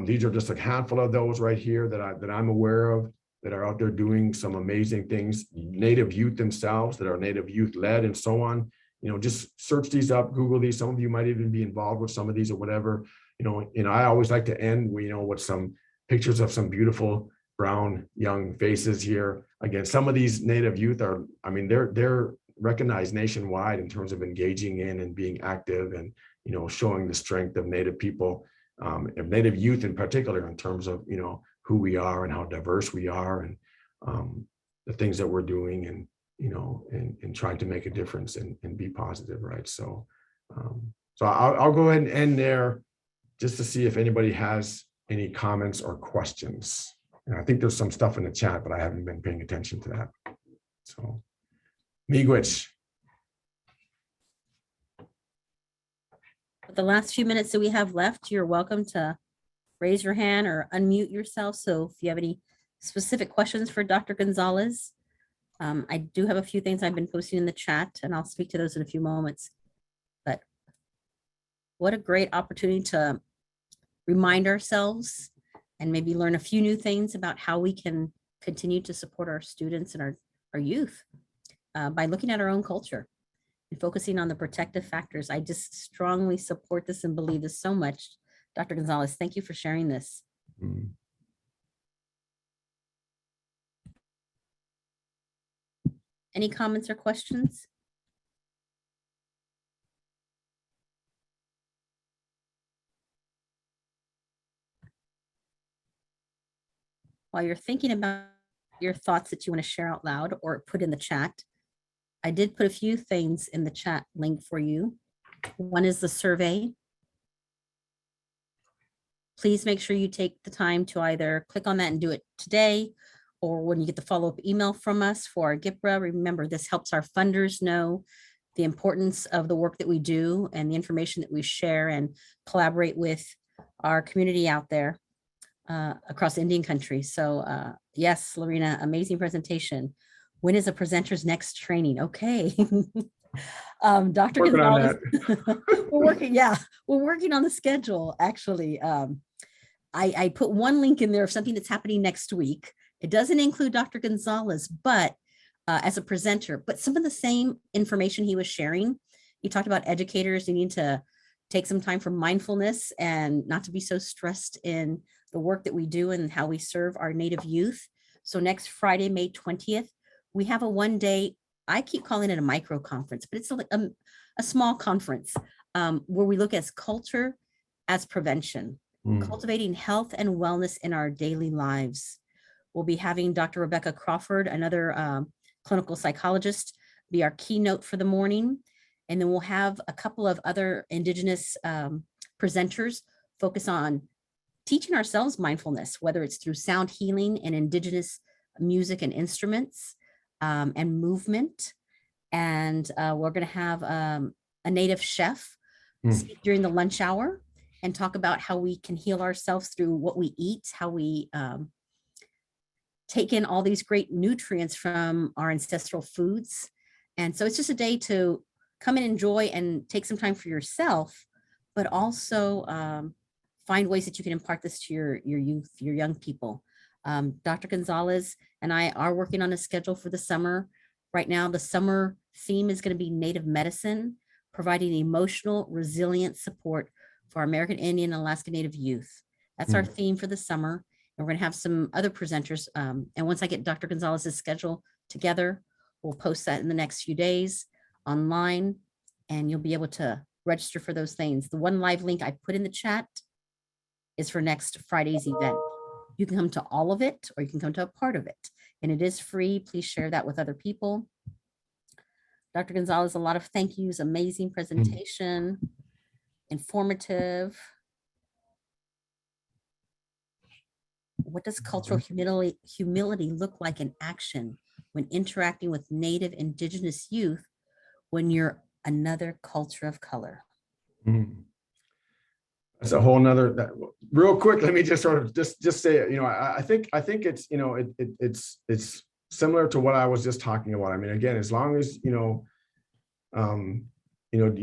Speaker 2: These are just a handful of those right here that I'm aware of. that are out there doing some amazing things, Native youth themselves that are Native youth led and so on. Just search these up, Google these. Some of you might even be involved with some of these or whatever. I always like to end, with some pictures of some beautiful brown young faces here. Again, some of these Native youth are, they're recognized nationwide in terms of engaging in and being active and, showing the strength of Native people, of Native youth in particular, in terms of, who we are and how diverse we are and the things that we're doing and, and trying to make a difference and be positive, right? So, I'll go ahead and end there just to see if anybody has any comments or questions. And I think there's some stuff in the chat, but I haven't been paying attention to that. So, Miigwech.
Speaker 1: The last few minutes that we have left, you're welcome to raise your hand or unmute yourself. So if you have any specific questions for Dr. Gonzalez, I do have a few things I've been posting in the chat, and I'll speak to those in a few moments. But what a great opportunity to remind ourselves and maybe learn a few new things about how we can continue to support our students and our youth by looking at our own culture and focusing on the protective factors. I just strongly support this and believe this so much. Dr. Gonzalez, thank you for sharing this. Any comments or questions? While you're thinking about your thoughts that you want to share out loud or put in the chat, I did put a few things in the chat link for you. One is the survey. Please make sure you take the time to either click on that and do it today, or when you get the follow-up email from us for our GIPRA. Remember, this helps our funders know the importance of the work that we do and the information that we share and collaborate with our community out there across Indian country. So yes, Lorena, amazing presentation. When is a presenter's next training? Okay. Dr. Gonzalez, we're working on the schedule, actually. I put one link in there of something that's happening next week. It doesn't include Dr. Gonzalez, but as a presenter, but some of the same information he was sharing. He talked about educators needing to take some time for mindfulness and not to be so stressed in the work that we do and how we serve our Native youth. So next Friday, May 20th, we have a one-day, I keep calling it a micro conference, but it's a small conference where we look at culture as prevention, cultivating health and wellness in our daily lives. We'll be having Dr. Rebecca Crawford, another clinical psychologist, be our keynote for the morning. And then we'll have a couple of other Indigenous presenters focus on teaching ourselves mindfulness, whether it's through sound healing and Indigenous music and instruments and movement. And we're going to have a Native chef speak during the lunch hour and talk about how we can heal ourselves through what we eat, how we take in all these great nutrients from our ancestral foods. And so it's just a day to come and enjoy and take some time for yourself, but also find ways that you can impart this to your youth, your young people. Dr. Gonzalez and I are working on a schedule for the summer. Right now, the summer theme is going to be Native medicine, providing emotional, resilient support for our American Indian and Alaska Native youth. That's our theme for the summer. And we're going to have some other presenters. And once I get Dr. Gonzalez's schedule together, we'll post that in the next few days online, and you'll be able to register for those things. The one live link I put in the chat is for next Friday's event. You can come to all of it, or you can come to a part of it. And it is free. Please share that with other people. Dr. Gonzalez, a lot of thank yous, amazing presentation, informative. What does cultural humility look like in action when interacting with Native Indigenous youth when you're another culture of color?
Speaker 2: That's a whole nother, real quick, let me just sort of just say it. I think it's, it's similar to what I was just talking about. I mean, again, as long as, you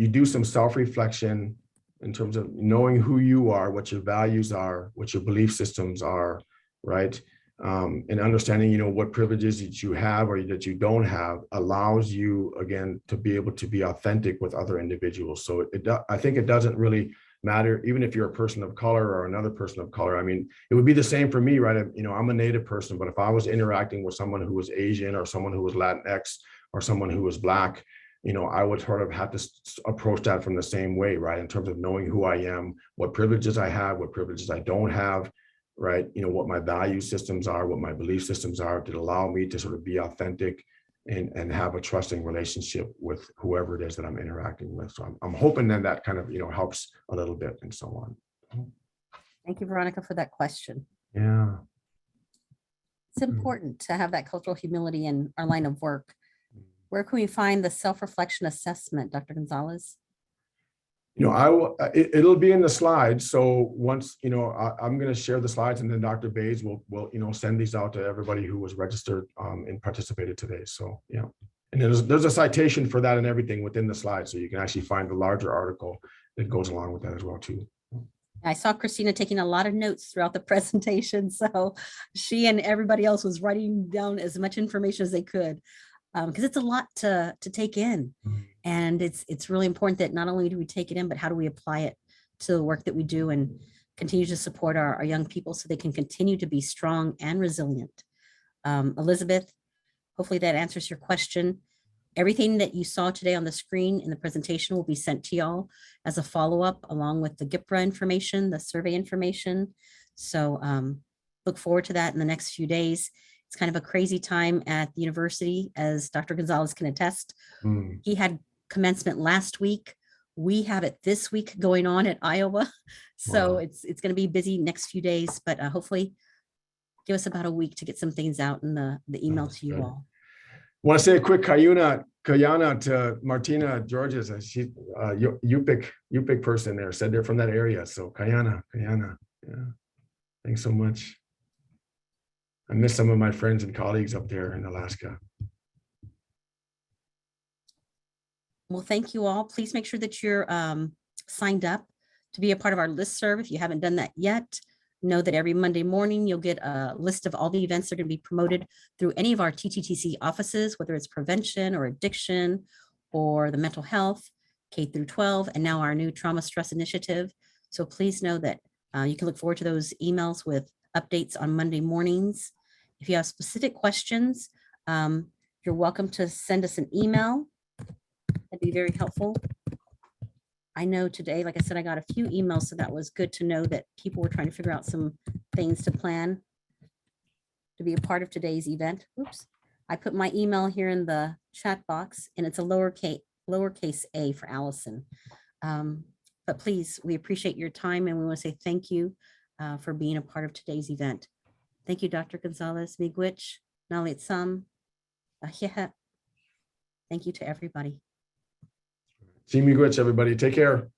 Speaker 2: do some self-reflection in terms of knowing who you are, what your values are, what your belief systems are, right? and understanding, what privileges that you have or that you don't have allows you, again, to be able to be authentic with other individuals. So I think it doesn't really matter, even if you're a person of color or another person of color. I mean, it would be the same for me, right? I'm a Native person, but if I was interacting with someone who was Asian or someone who was Latinx or someone who was Black, I would sort of have to approach that from the same way, right? In terms of knowing who I am, what privileges I have, what privileges I don't have, right? What my value systems are, what my belief systems are, that allow me to sort of be authentic and have a trusting relationship with whoever it is that I'm interacting with. So I'm hoping that kind of, helps a little bit and so on.
Speaker 1: Thank you, Veronica, for that question.
Speaker 2: Yeah.
Speaker 1: It's important to have that cultural humility in our line of work. Where can we find the self-reflection assessment, Dr. Gonzalez?
Speaker 2: It'll be in the slides. So once, I'm going to share the slides, and then Dr. Bays will send these out to everybody who was registered and participated today. So, yeah. And there's a citation for that and everything within the slides. So you can actually find the larger article that goes along with that as well, too.
Speaker 1: I saw Christina taking a lot of notes throughout the presentation. So she and everybody else was writing down as much information as they could. Because it's a lot to take in. And it's really important that not only do we take it in, but how do we apply it to the work that we do and continue to support our young people so they can continue to be strong and resilient. Elizabeth, hopefully that answers your question. Everything that you saw today on the screen in the presentation will be sent to y'all as a follow-up along with the GIPRA information, the survey information. So look forward to that in the next few days. It's kind of a crazy time at the university, as Dr. Gonzalez can attest. He had commencement last week. We have it this week going on at Iowa. So
Speaker 2: Wow.
Speaker 1: it's going to be busy next few days, but hopefully give us about a week to get some things out in the email to you all.
Speaker 2: I want to say a quick kayana to Martina Georges. She's a Yupik person there, said they're from that area. So kayana. Yeah. Thanks so much. I miss some of my friends and colleagues up there in Alaska.
Speaker 1: Well, thank you all. Please make sure that you're signed up to be a part of our listserv. If you haven't done that yet, know that every Monday morning you'll get a list of all the events that are going to be promoted through any of our TTTC offices, whether it's prevention or addiction or the mental health, K through 12, and now our new trauma stress initiative. So please know that you can look forward to those emails with updates on Monday mornings. If you have specific questions, you're welcome to send us an email. That'd be very helpful. I know today, like I said, I got a few emails, so that was good to know that people were trying to figure out some things to plan to be a part of today's event. Oops. I put my email here in the chat box, and it's a lowercase a for Allison. But please, we appreciate your time, and we want to say thank you for being a part of today's event. Thank you, Dr. Gonzalez, Miigwech, Nalit Sam, Thank you to everybody.
Speaker 2: See Miigwech, everybody. Take care.